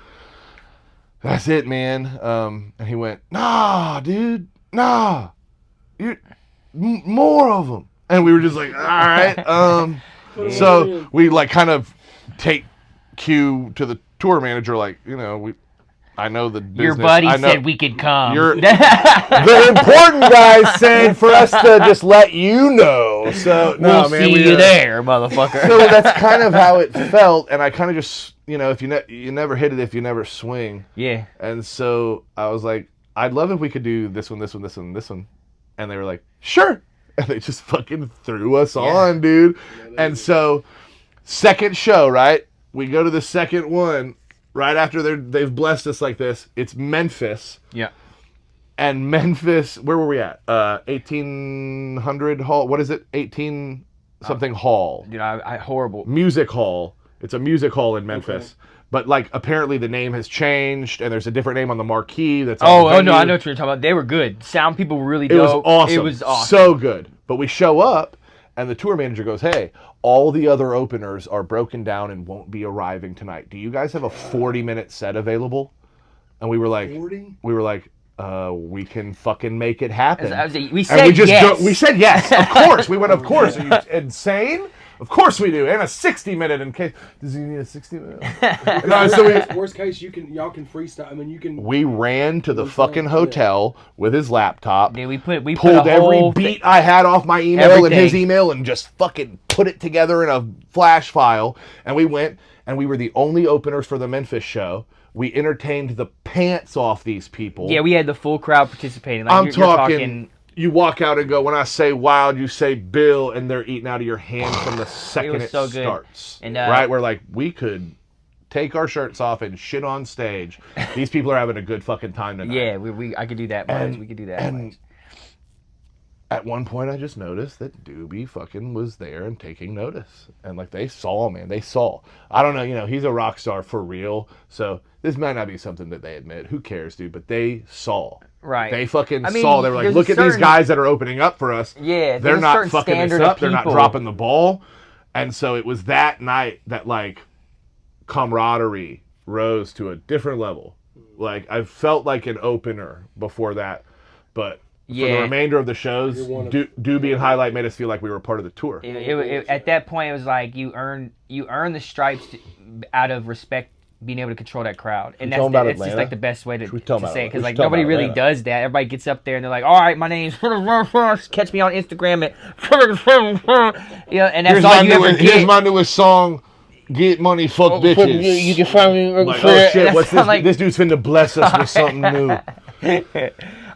Speaker 2: that's it, man. And he went, nah, dude, nah. More of them. And we were just like, all right. So we like kind of take cue to the tour manager, like, you know, I know the business.
Speaker 3: Your buddy said we could come.
Speaker 2: The important guy said for us to just let you know. So
Speaker 3: we'll see you there, motherfucker.
Speaker 2: So that's kind of how it felt, and I kind of just, you know, if you never hit it if you never swing.
Speaker 3: Yeah.
Speaker 2: And so I was like, I'd love if we could do this one, this one, this one, this one. And they were like, sure. And they just fucking threw us on, dude. And so second show, right? We go to the second one. Right after they've blessed us like this, it's Memphis.
Speaker 3: Yeah.
Speaker 2: And Memphis, where were we at? 1800 Hall. What is it? 18 something Hall.
Speaker 3: Dude, I horrible.
Speaker 2: Music Hall. It's a music hall in Memphis. Okay. But like apparently the name has changed, and there's a different name on the marquee. That's
Speaker 3: no, I know what you're talking about. They were good. Sound people were really dope.
Speaker 2: It was awesome.
Speaker 3: It was awesome.
Speaker 2: So good. But we show up, and the tour manager goes, hey, all the other openers are broken down and won't be arriving tonight. Do you guys have a 40-minute set available? And we were like,
Speaker 1: 40?
Speaker 2: We were like, we can fucking make it happen.
Speaker 3: We said yes.
Speaker 2: We said yes. Of course. We went, of course. Are you insane? Of course we do. And a 60-minute in case. Does he need a 60-minute?
Speaker 1: No, so worst case, y'all can freestyle. I mean, you can.
Speaker 2: We ran to the fucking hotel with his laptop.
Speaker 3: Yeah, we pulled
Speaker 2: put every beat I had off my email and his email and just fucking put it together in a flash file. And we went, and we were the only openers for the Memphis show. We entertained the pants off these people.
Speaker 3: Yeah, we had the full crowd participating. Like,
Speaker 2: I'm talking. You walk out and go, when I say Wild, you say Bill, and they're eating out of your hand from the second it starts. And, right? We're like, we could take our shirts off and shit on stage. These people are having a good fucking time tonight.
Speaker 3: Yeah, I could do that. We could do that.
Speaker 2: at one point I just noticed that Doobie fucking was there and taking notice. And like they saw, man. They saw. I don't know, you know, he's a rock star for real. So this might not be something that they admit. Who cares, dude? But they saw.
Speaker 3: Right.
Speaker 2: They fucking
Speaker 3: I mean,
Speaker 2: saw. They were like,
Speaker 3: there's
Speaker 2: look
Speaker 3: a
Speaker 2: at these
Speaker 3: certain-
Speaker 2: guys that are opening up for us.
Speaker 3: Yeah,
Speaker 2: They're
Speaker 3: there's a
Speaker 2: not
Speaker 3: certain
Speaker 2: fucking this
Speaker 3: standard
Speaker 2: up.
Speaker 3: of
Speaker 2: They're not
Speaker 3: people.
Speaker 2: dropping the ball. And so it was that night that like camaraderie rose to a different level. Like I felt like an opener before that, but for the remainder of the shows, Doobie and Highlight made us feel like we were part of the tour.
Speaker 3: At that point, it was like you earn the stripes out of respect, being able to control that crowd, and that's just like the best way to say it, because like nobody really does that. Everybody gets up there and they're like, "All right, my name's catch me on Instagram at and that's all you ever get."
Speaker 2: Here's my newest song. Get money, fuck bitches.
Speaker 4: You can find me.
Speaker 2: Like, oh shit, what's this? This dude's finna bless us with something new.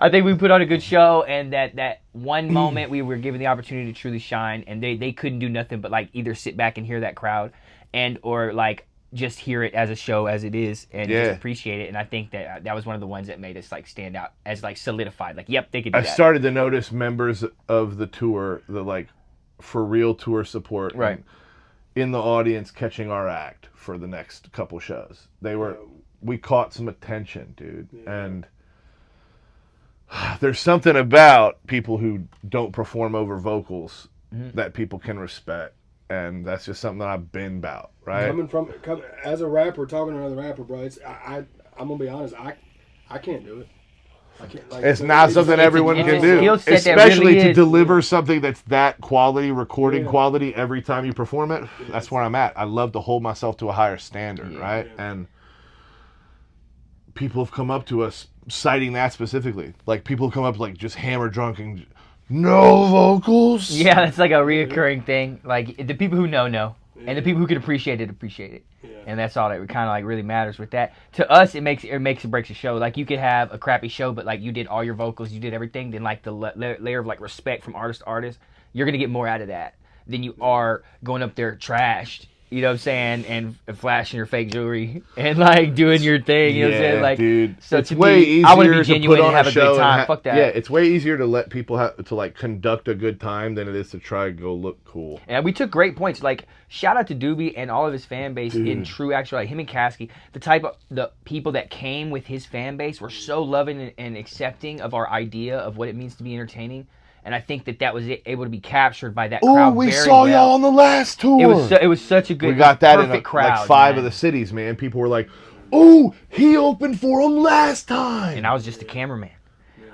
Speaker 3: I think we put on a good show, and that one moment we were given the opportunity to truly shine, and they couldn't do nothing but like either sit back and hear that crowd, and or like just hear it as a show as it is and just appreciate it. And I think that was one of the ones that made us like stand out as like solidified. Like, yep, they could do that.
Speaker 2: I started to notice members of the tour, the like for real tour support,
Speaker 3: right,
Speaker 2: in the audience catching our act for the next couple shows. We caught some attention, dude. And there's something about people who don't perform over vocals that people can respect. And that's just something that I've been about, right?
Speaker 1: Coming as a rapper, talking to another rapper, bro, I'm gonna be honest, I can't do it. I can't, like,
Speaker 2: it's not something everyone can do, especially to deliver something that's that quality, recording quality every time you perform it. That's where I'm at. I love to hold myself to a higher standard, right? And people have come up to us citing that specifically. Like people come up like just hammer drunk and no vocals.
Speaker 3: Yeah, that's like a reoccurring thing. Like the people who know, and the people who can appreciate it. And that's all that kind of like really matters with that. To us, it makes or breaks a show. Like you could have a crappy show, but like you did all your vocals, you did everything. Then like the layer of like respect from artist to artist, you're gonna get more out of that than you are going up there trashed. You know what I'm saying? And flashing your fake jewelry and like doing your thing. You know what I'm saying? Like,
Speaker 2: dude,
Speaker 3: so
Speaker 2: it's way easier
Speaker 3: I want to be genuine
Speaker 2: to put on
Speaker 3: and have a
Speaker 2: show
Speaker 3: good time. Fuck that.
Speaker 2: Yeah, it's way easier to let people to like conduct a good time than it is to try and go look cool.
Speaker 3: And we took great points. Like shout out to Doobie and all of his fan base. In true actual, like him and Caskey, the people that came with his fan base were so loving and accepting of our idea of what it means to be entertaining. And I think that was able to be captured by that crowd.
Speaker 2: Oh, we saw y'all on the last tour.
Speaker 3: It was such a good,
Speaker 2: we got that in
Speaker 3: crowd,
Speaker 2: like 5 of the cities, man. People were like, "Oh, he opened for him last time."
Speaker 3: And I was just a cameraman.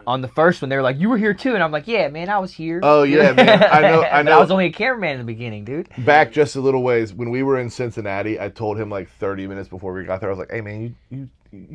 Speaker 3: On the first one, they were like, "You were here too," and I'm like, "Yeah, man, I was here."
Speaker 2: Oh yeah, man. I know.
Speaker 3: I was only a cameraman in the beginning, dude.
Speaker 2: Back just a little ways when we were in Cincinnati, I told him like 30 minutes before we got there, I was like, "Hey, man, you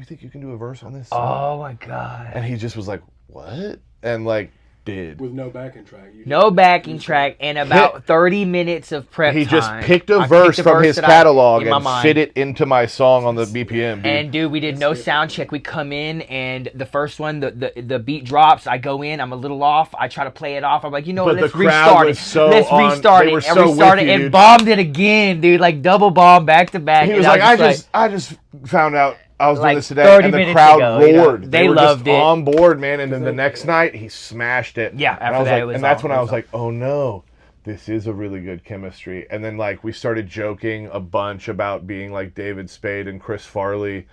Speaker 2: think you can do a verse on this song?"
Speaker 3: Oh my god!
Speaker 2: And he just was like, "What?" And like.
Speaker 1: With no backing track.
Speaker 3: No backing track and about 30 minutes of prep time.
Speaker 2: He just picked a verse from his catalog and fit it into my song on the BPM, dude.
Speaker 3: And dude, we did no sound check. We come in and the first one, the beat drops. I go in, I'm a little off. I try to play it off. I'm like, let's restart it. Let's restart it. And restarted and bombed it again, dude. Like double bomb back to back.
Speaker 2: He was like, I just found out I was doing this today, and the crowd roared.
Speaker 3: You know, they
Speaker 2: were
Speaker 3: loved
Speaker 2: just
Speaker 3: it.
Speaker 2: on board, man. And then the next night, he smashed it.
Speaker 3: Yeah, after that, it was.
Speaker 2: And that's when I was like, oh no, this is a really good chemistry. And then like we started joking a bunch about being like David Spade and Chris Farley,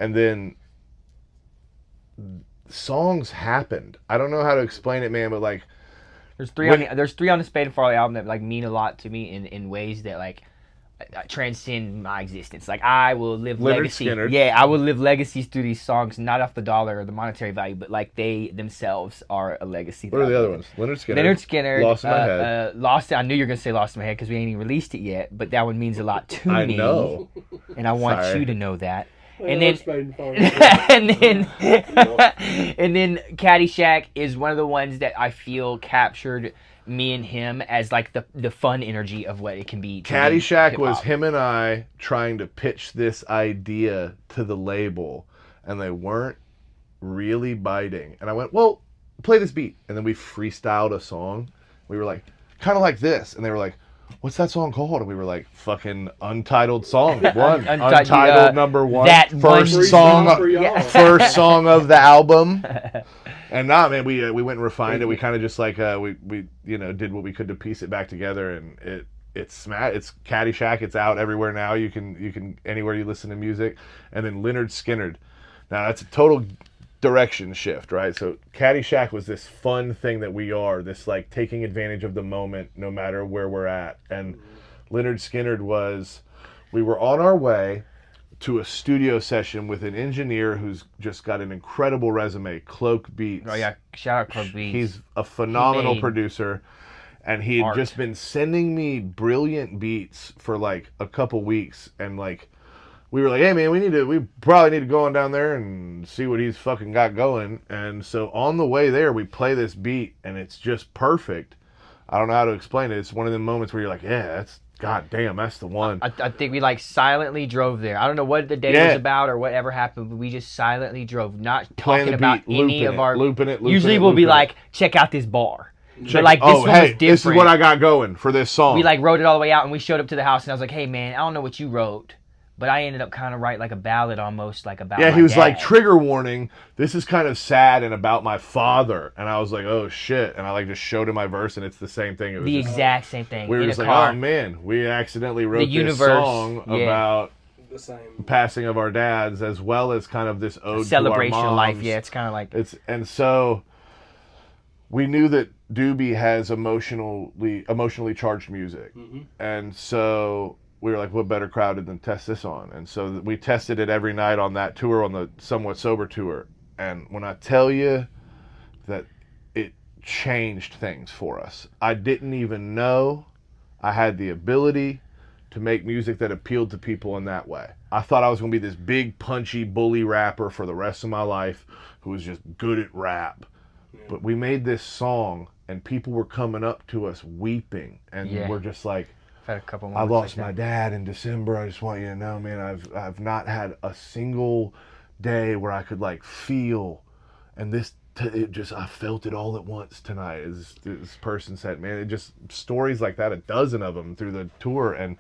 Speaker 2: and then songs happened. I don't know how to explain it, man, but like
Speaker 3: there's three on the Spade and Farley album that like mean a lot to me in ways that like transcend my existence. Like I will live legacy.
Speaker 2: Skinner.
Speaker 3: Yeah, I will live legacies through these songs, not off the dollar or the monetary value, but like they themselves are a legacy.
Speaker 2: What are the other ones? Leonard Skinner. Lost in My Head.
Speaker 3: I knew you were gonna say Lost in My Head because we ain't even released it yet, but that one means a lot to me.
Speaker 2: I know.
Speaker 3: And I want you to know that. And then Caddyshack is one of the ones that I feel captured me and him as like the fun energy of what it can be.
Speaker 2: Caddyshack was him and I trying to pitch this idea to the label, and they weren't really biting. And I went, well, play this beat. And then we freestyled a song. We were like, kind of like this. And they were like, what's that song called? And we were like, fucking Untitled Song.
Speaker 3: Untitled,
Speaker 2: number one.
Speaker 3: that
Speaker 2: First
Speaker 3: one
Speaker 2: song,
Speaker 1: for y'all.
Speaker 2: first song of the album. And man, we went and refined it. We kind of just like, we did what we could to piece it back together. And it's Caddyshack. It's out everywhere now. You can anywhere you listen to music. And then Leonard Skinner. Now that's a total direction shift, right? So Caddyshack was this fun thing that we are, this like taking advantage of the moment no matter where we're at. And Leonard Skinner we were on our way to a studio session with an engineer who's just got an incredible resume, Cloak Beats.
Speaker 3: Oh yeah, shout out Cloak Beats.
Speaker 2: He's a phenomenal
Speaker 3: made
Speaker 2: producer, and he had just been sending me brilliant beats for like a couple weeks, and like we were like, hey man, we probably need to go on down there and see what he's fucking got going. And so on the way there, we play this beat, and it's just perfect. I don't know how to explain it. It's one of the moments where you're like, yeah, that's God damn, that's the one.
Speaker 3: I think we like silently drove there. I don't know what the day was about or whatever happened, but we just silently drove, not talking about any of our.
Speaker 2: Looping it.
Speaker 3: Usually we'll be like, check out this bar. But like this one was different.
Speaker 2: This is what I got going for this song.
Speaker 3: We like wrote it all the way out, and we showed up to the house, and I was like, hey man, I don't know what you wrote, but I ended up kind of writing like a ballad almost, like about my
Speaker 2: he was
Speaker 3: dad.
Speaker 2: like, trigger warning, this is kind of sad and about my father. And I was like, oh shit. And I like just showed him my verse, and it's the same thing. It was
Speaker 3: the exact same thing.
Speaker 2: We were
Speaker 3: in
Speaker 2: just
Speaker 3: a
Speaker 2: like,
Speaker 3: car.
Speaker 2: oh man, we accidentally wrote
Speaker 3: universe,
Speaker 2: this song about
Speaker 1: The same.
Speaker 2: passing of our dads, as well as kind of this ode
Speaker 3: celebration
Speaker 2: to our
Speaker 3: of
Speaker 2: moms.
Speaker 3: life. Yeah, it's kind of like
Speaker 2: And so we knew that Doobie has emotionally charged music, and so we were like, what better crowd than test this on? And so we tested it every night on that tour, on the Somewhat Sober tour. And when I tell you that it changed things for us, I didn't even know I had the ability to make music that appealed to people in that way. I thought I was going to be this big, punchy, bully rapper for the rest of my life who was just good at rap. But we made this song, and people were coming up to us weeping, and we're just like,
Speaker 3: had a couple
Speaker 2: I lost my dad in December. I just want you to know, man, I've not had a single day where I could like feel, and I felt it all at once tonight. As this person said, man, it just stories like that, a dozen of them through the tour, and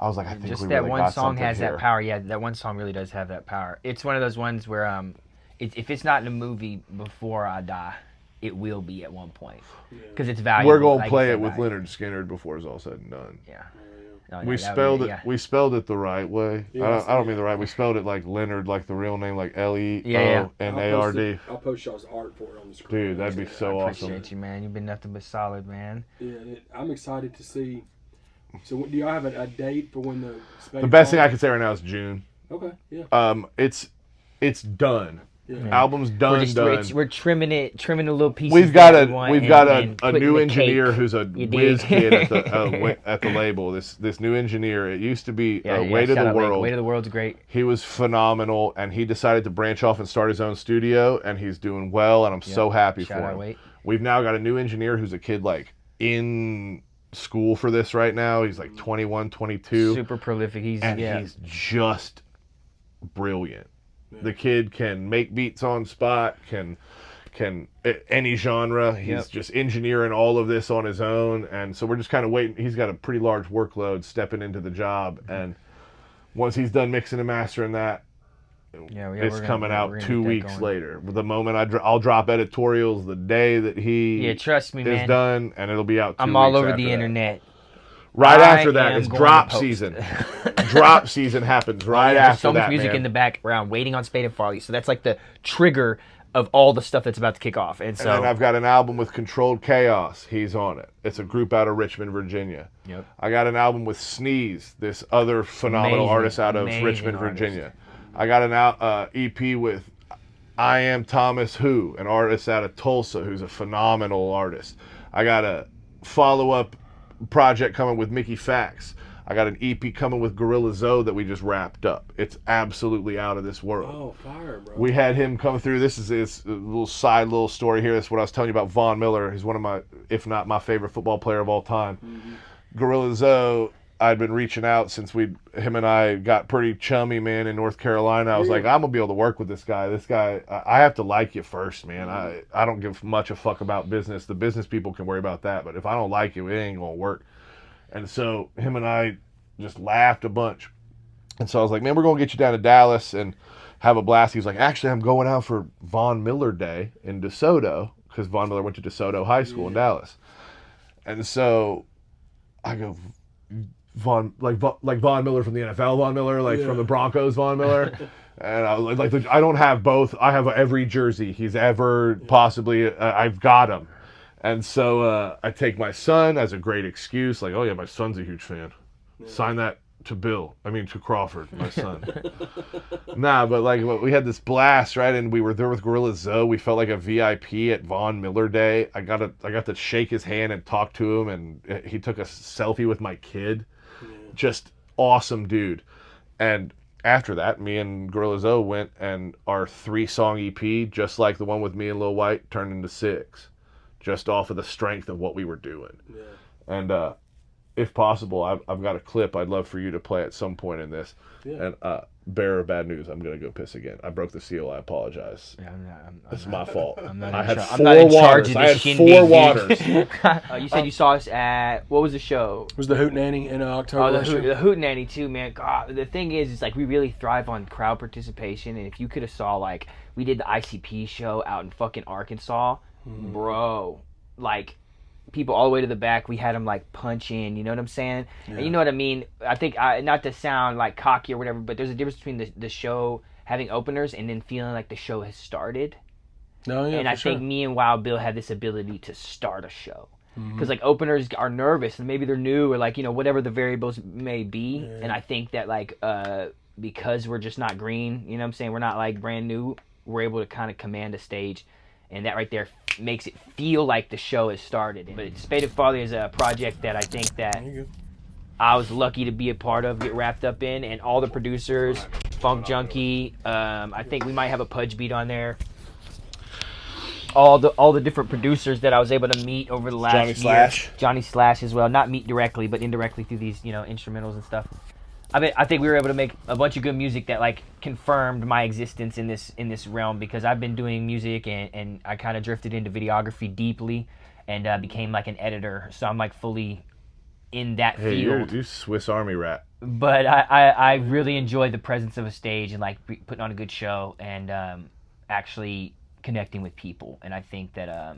Speaker 2: I was like, I think
Speaker 3: just
Speaker 2: we
Speaker 3: that
Speaker 2: really
Speaker 3: one
Speaker 2: got
Speaker 3: song
Speaker 2: something
Speaker 3: has
Speaker 2: here.
Speaker 3: that power. Yeah, that one song really does have that power. It's one of those ones where if it's not in a movie before I die, it will be at one point because it's valuable.
Speaker 2: We're gonna
Speaker 3: like
Speaker 2: play it with Leonard Skinner before it's all said and done.
Speaker 3: Yeah. Oh,
Speaker 2: We spelled it the right way.
Speaker 1: Yeah,
Speaker 2: I don't mean the right. We spelled it like Leonard, like the real name, like
Speaker 3: Yeah.
Speaker 2: Leonard.
Speaker 1: I'll post y'all's art for it on the screen.
Speaker 2: Dude, that'd be so awesome.
Speaker 3: Appreciate you, man. You've been nothing but solid, man.
Speaker 1: Yeah, I'm excited to see. So, do y'all have a date for when the Spade?
Speaker 2: The best thing I can say right now is June.
Speaker 1: Okay, yeah.
Speaker 2: It's done.
Speaker 1: Yeah.
Speaker 2: Album's done.
Speaker 3: We're trimming the little pieces.
Speaker 2: We've got
Speaker 3: that we want and
Speaker 2: a
Speaker 3: putting
Speaker 2: new
Speaker 3: the
Speaker 2: engineer
Speaker 3: cake.
Speaker 2: who's a
Speaker 3: You
Speaker 2: whiz
Speaker 3: dig?
Speaker 2: kid at the label. This new engineer. It used to be Way to
Speaker 3: shout
Speaker 2: the
Speaker 3: out
Speaker 2: World.
Speaker 3: Way to the World's great.
Speaker 2: He was phenomenal, and he decided to branch off and start his own studio, and he's doing well, and I'm so happy for
Speaker 3: Shout out
Speaker 2: him.
Speaker 3: Wyte.
Speaker 2: We've now got a new engineer who's a kid like in school for this right now. He's like 21, 22.
Speaker 3: Super prolific. He's
Speaker 2: Just brilliant. The kid can make beats on spot, can any genre. He's just engineering all of this on his own, and so we're just kind of waiting. He's got a pretty large workload stepping into the job, and once he's done mixing and mastering that, it's coming out 2 weeks later. The moment I'll drop editorials the day that he
Speaker 3: trust me,
Speaker 2: is
Speaker 3: man.
Speaker 2: done, and it'll be out 2
Speaker 3: I'm
Speaker 2: weeks
Speaker 3: all over
Speaker 2: after
Speaker 3: the
Speaker 2: that.
Speaker 3: internet.
Speaker 2: Right after that
Speaker 3: am
Speaker 2: is
Speaker 3: going
Speaker 2: drop
Speaker 3: to post.
Speaker 2: season. Drop season happens right
Speaker 3: There's
Speaker 2: after
Speaker 3: so much
Speaker 2: that,
Speaker 3: music
Speaker 2: man.
Speaker 3: in the background waiting on Spade and Farley. So that's like the trigger of all the stuff that's about to kick off. And so
Speaker 2: And then I've got an album with Controlled Chaos. He's on it. It's a group out of Richmond, Virginia.
Speaker 3: Yep.
Speaker 2: I got an album with Sneeze, this other phenomenal artist out of Richmond, Virginia. I got an EP with I Am Thomas Who, an artist out of Tulsa who's a phenomenal artist. I got a follow-up project coming with Mickey Fax. I got an EP coming with Gorilla Zoe that we just wrapped up. It's absolutely out of this world.
Speaker 1: Oh, fire, bro.
Speaker 2: We had him come through. This is a little story here. That's what I was telling you about Von Miller. He's one of my, if not my favorite football player of all time. Gorilla Zoe, I'd been reaching out since him and I got pretty chummy, man, in North Carolina. I was like, I'm going to be able to work with this guy. This guy, I have to like you first, man. I don't give much a fuck about business. The business people can worry about that. But if I don't like you, it ain't going to work. And so him and I just laughed a bunch. And so I was like, man, we're going to get you down to Dallas and have a blast. He was like, actually, I'm going out for Von Miller Day in DeSoto, because Von Miller went to DeSoto High School in Dallas. And so I go, Von Miller from the NFL, Von Miller, like from the Broncos, Von Miller. And I was like, I don't have both. I have every jersey he's ever possibly, I've got him. And so I take my son as a great excuse, like, oh yeah, my son's a huge fan. Sign that to Crawford, my son. Nah, but like we had this blast, right? And we were there with Gorilla Zoe. We felt like a VIP at Von Miller Day. I got to shake his hand and talk to him, and he took a selfie with my kid. Just awesome dude. And after that, me and Gorilla Zoe went, and our 3-song EP, just like the one with me and Lil Wyte, turned into 6, just off of the strength of what we were doing. Yeah. And if possible, I've got a clip I'd love for you to play at some point in this. Yeah. And bearer of bad news, I'm going to go piss again. I broke the seal. I apologize. Yeah, it's my fault. I'm not in charge of this shindig. I had 4 waters.
Speaker 3: You said you saw us at, what was the show?
Speaker 1: It was the Hootenanny in October.
Speaker 3: Oh, the Hootenanny too, man. God, the thing is like we really thrive on crowd participation. And if you could have saw, like, we did the ICP show out in fucking Arkansas, bro, like, people all the way to the back, we had them like punch in, you know what I'm saying? Yeah. And you know what I mean? I think, not to sound like cocky or whatever, but there's a difference between the show having openers and then feeling like the show has started.
Speaker 1: No, yeah,
Speaker 3: and I think me and Wild Bill have this ability to start a show. Because like openers are nervous and maybe they're new or like, you know, whatever the variables may be. Yeah. And I think that like, because we're just not green, you know what I'm saying? We're not like brand new. We're able to kind of command a stage. And that right there makes it feel like the show has started. But Spade and Farley is a project that I think that I was lucky to be a part of, get wrapped up in, and all the producers, Funk Junkie, I think we might have a Pudge beat on there. All the different producers that I was able to meet over the last year. Johnny Slash as well. Not meet directly, but indirectly through these, you know, instrumentals and stuff. I think we were able to make a bunch of good music that like confirmed my existence in this realm, because I've been doing music and I kind of drifted into videography deeply and became like an editor. So I'm like fully in that field.
Speaker 2: You're Swiss Army rat.
Speaker 3: But I really enjoy the presence of a stage and like putting on a good show and actually connecting with people. And I think that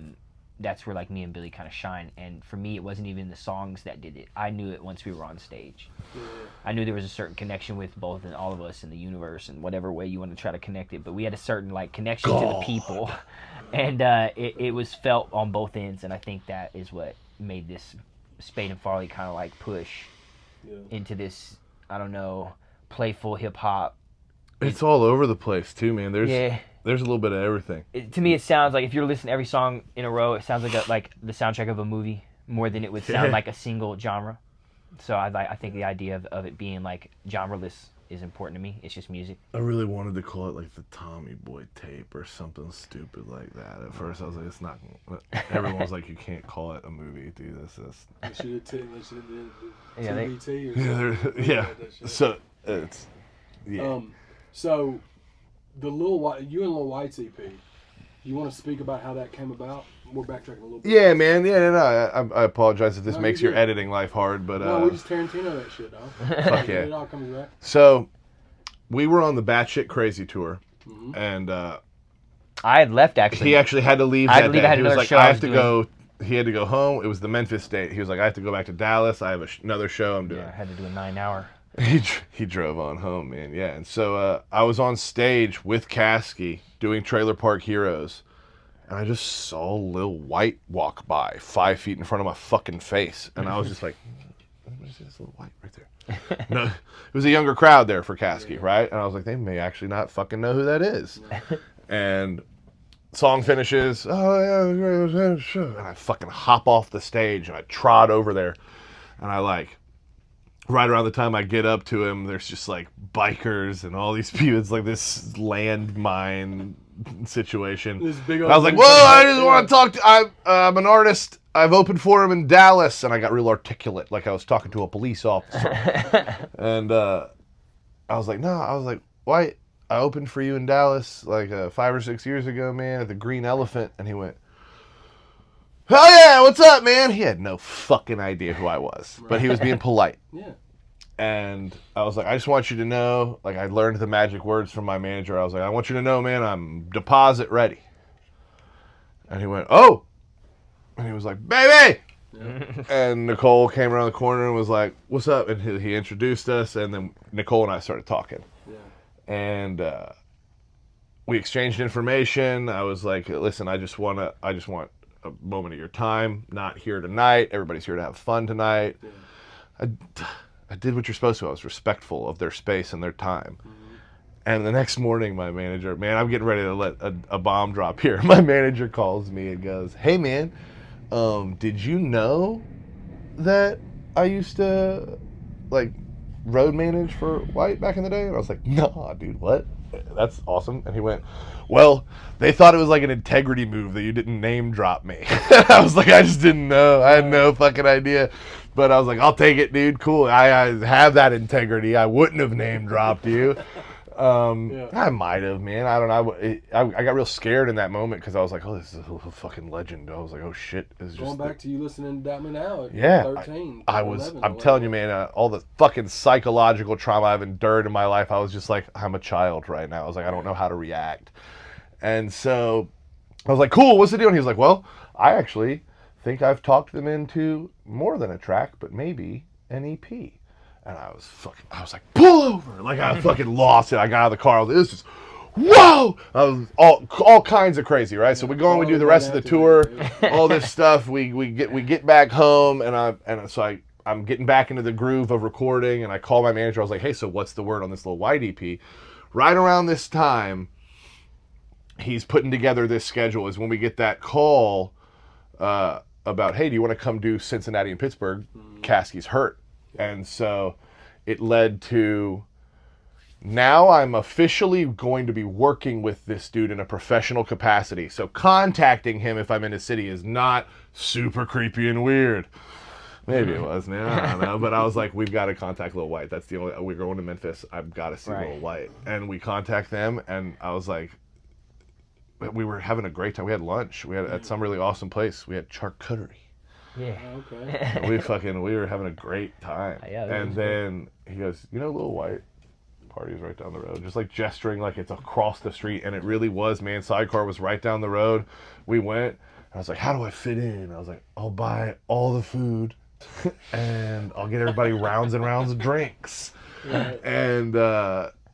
Speaker 3: that's where like me and Billy kind of shine. And for me, it wasn't even the songs that did it. I knew it once we were on stage. Yeah. I knew there was a certain connection with both and all of us in the universe and whatever way you want to try to connect it. But we had a certain like connection to the people, and it was felt on both ends. And I think that is what made this Spade and Farley kind of like push into this, I don't know, playful hip hop.
Speaker 2: It's all over the place too, man. There's a little bit of everything.
Speaker 3: To me, it sounds like if you're listening to every song in a row, it sounds like the soundtrack of a movie more than it would sound like a single genre. So I think the idea of it being like genreless is important to me. It's just music.
Speaker 2: I really wanted to call it like the Tommy Boy tape or something stupid like that. At first, I was like, it's not. Everyone was like, you can't call it a movie, dude. They should have TBT or something. Yeah. So it's
Speaker 1: So. The you and Lil Wyte's EP, you want to speak about how that came about? We're backtracking a little bit.
Speaker 2: Yeah, man. Yeah, no, I apologize if this makes your editing life hard, but
Speaker 1: no, we just Tarantino that shit, dog.
Speaker 2: Fuck yeah.
Speaker 1: It all comes back.
Speaker 2: So, we were on the Batshit Crazy tour, and
Speaker 3: I had left actually.
Speaker 2: He actually had to leave that day. He was like, I have to go. He had to go home. It was the Memphis date. He was like, I have to go back to Dallas. I have another show I'm doing.
Speaker 3: Yeah, I had to do a 9-hour.
Speaker 2: He drove on home, man. Yeah, and so I was on stage with Caskey doing Trailer Park Heroes, and I just saw Lil Wyte walk by 5 feet in front of my fucking face, and I was just like, "What is this Lil Wyte right there?" No, it was a younger crowd there for Caskey, right? And I was like, they may actually not fucking know who that is. And song finishes, oh yeah, and I fucking hop off the stage and I trot over there, and I like. Right around the time I get up to him, there's just like bikers and all these people. It's like this landmine situation. I was like, "Whoa! I just want to talk to. I'm an artist. I've opened for him in Dallas," and I got real articulate, like I was talking to a police officer. And I was like, "No," I was like, "Why? I opened for you in Dallas like 5 or 6 years ago, man, at the Green Elephant." And he went, hell yeah, what's up, man? He had no fucking idea who I was, but he was being polite.
Speaker 1: Yeah.
Speaker 2: And I was like, I just want you to know, like, I learned the magic words from my manager. I was like, I want you to know, man, I'm deposit ready. And he went, oh. And he was like, baby. Yeah. And Nicole came around the corner and was like, what's up? And he introduced us, and then Nicole and I started talking. Yeah. And we exchanged information. I was like, listen, I just want a moment of your time. Not here tonight. Everybody's here to have fun tonight. Yeah. I did what you're supposed to. I was respectful of their space and their time. Mm-hmm. And the next morning, my manager, man, I'm getting ready to let a bomb drop here. My manager calls me and goes, hey, man, did you know that I used to, like, road manage for Wyte back in the day? And I was like, nah, dude, what? That's awesome. And he went, well, they thought it was like an integrity move that you didn't name drop me. I was like, I just didn't know. I had no fucking idea. But I was like, I'll take it, dude. Cool. I have that integrity. I wouldn't have name dropped you. Yeah. I might have, man. I don't know. I got real scared in that moment because I was like, oh, this is a fucking legend. I was like, oh, shit. It's
Speaker 1: going back to you listening to Doubt Me Now at
Speaker 2: yeah,
Speaker 1: 13.
Speaker 2: I'm telling you, man, all the fucking psychological trauma I've endured in my life, I was just like, I'm a child right now. I was like, I don't know how to react. And so I was like, cool, what's the deal? And he was like, well, I actually think I've talked them into more than a track, but maybe an EP. And I was like, pull over. Like, I fucking lost it. I got out of the car. I was like, this is, whoa! I was all kinds of crazy, right? So we go and we do the rest of the tour, all this stuff. We get back home, and so I'm getting back into the groove of recording, and I call my manager. I was like, hey, so what's the word on this little Wyte EP? Right around this time, he's putting together this schedule. Is when we get that call about, hey, do you want to come do Cincinnati and Pittsburgh? Caskey's hurt. And so it led to, now I'm officially going to be working with this dude in a professional capacity. So contacting him if I'm in a city is not super creepy and weird. Maybe it was, man. I don't know. But I was like, we've got to contact Lil Wyte. That's the only, we're going to Memphis. I've got to see Lil Wyte. And we contact them, and I was like, we were having a great time. We had lunch. We had at some really awesome place. We had charcuterie.
Speaker 3: Yeah.
Speaker 1: Okay.
Speaker 2: We were having a great time.
Speaker 3: Yeah,
Speaker 2: and then he goes, you know, Lil Wyte party's right down the road. Just like gesturing like it's across the street. And it really was, man. Sidecar was right down the road. We went. And I was like, how do I fit in? I was like, I'll buy all the food and I'll get everybody rounds and rounds of drinks. Right. And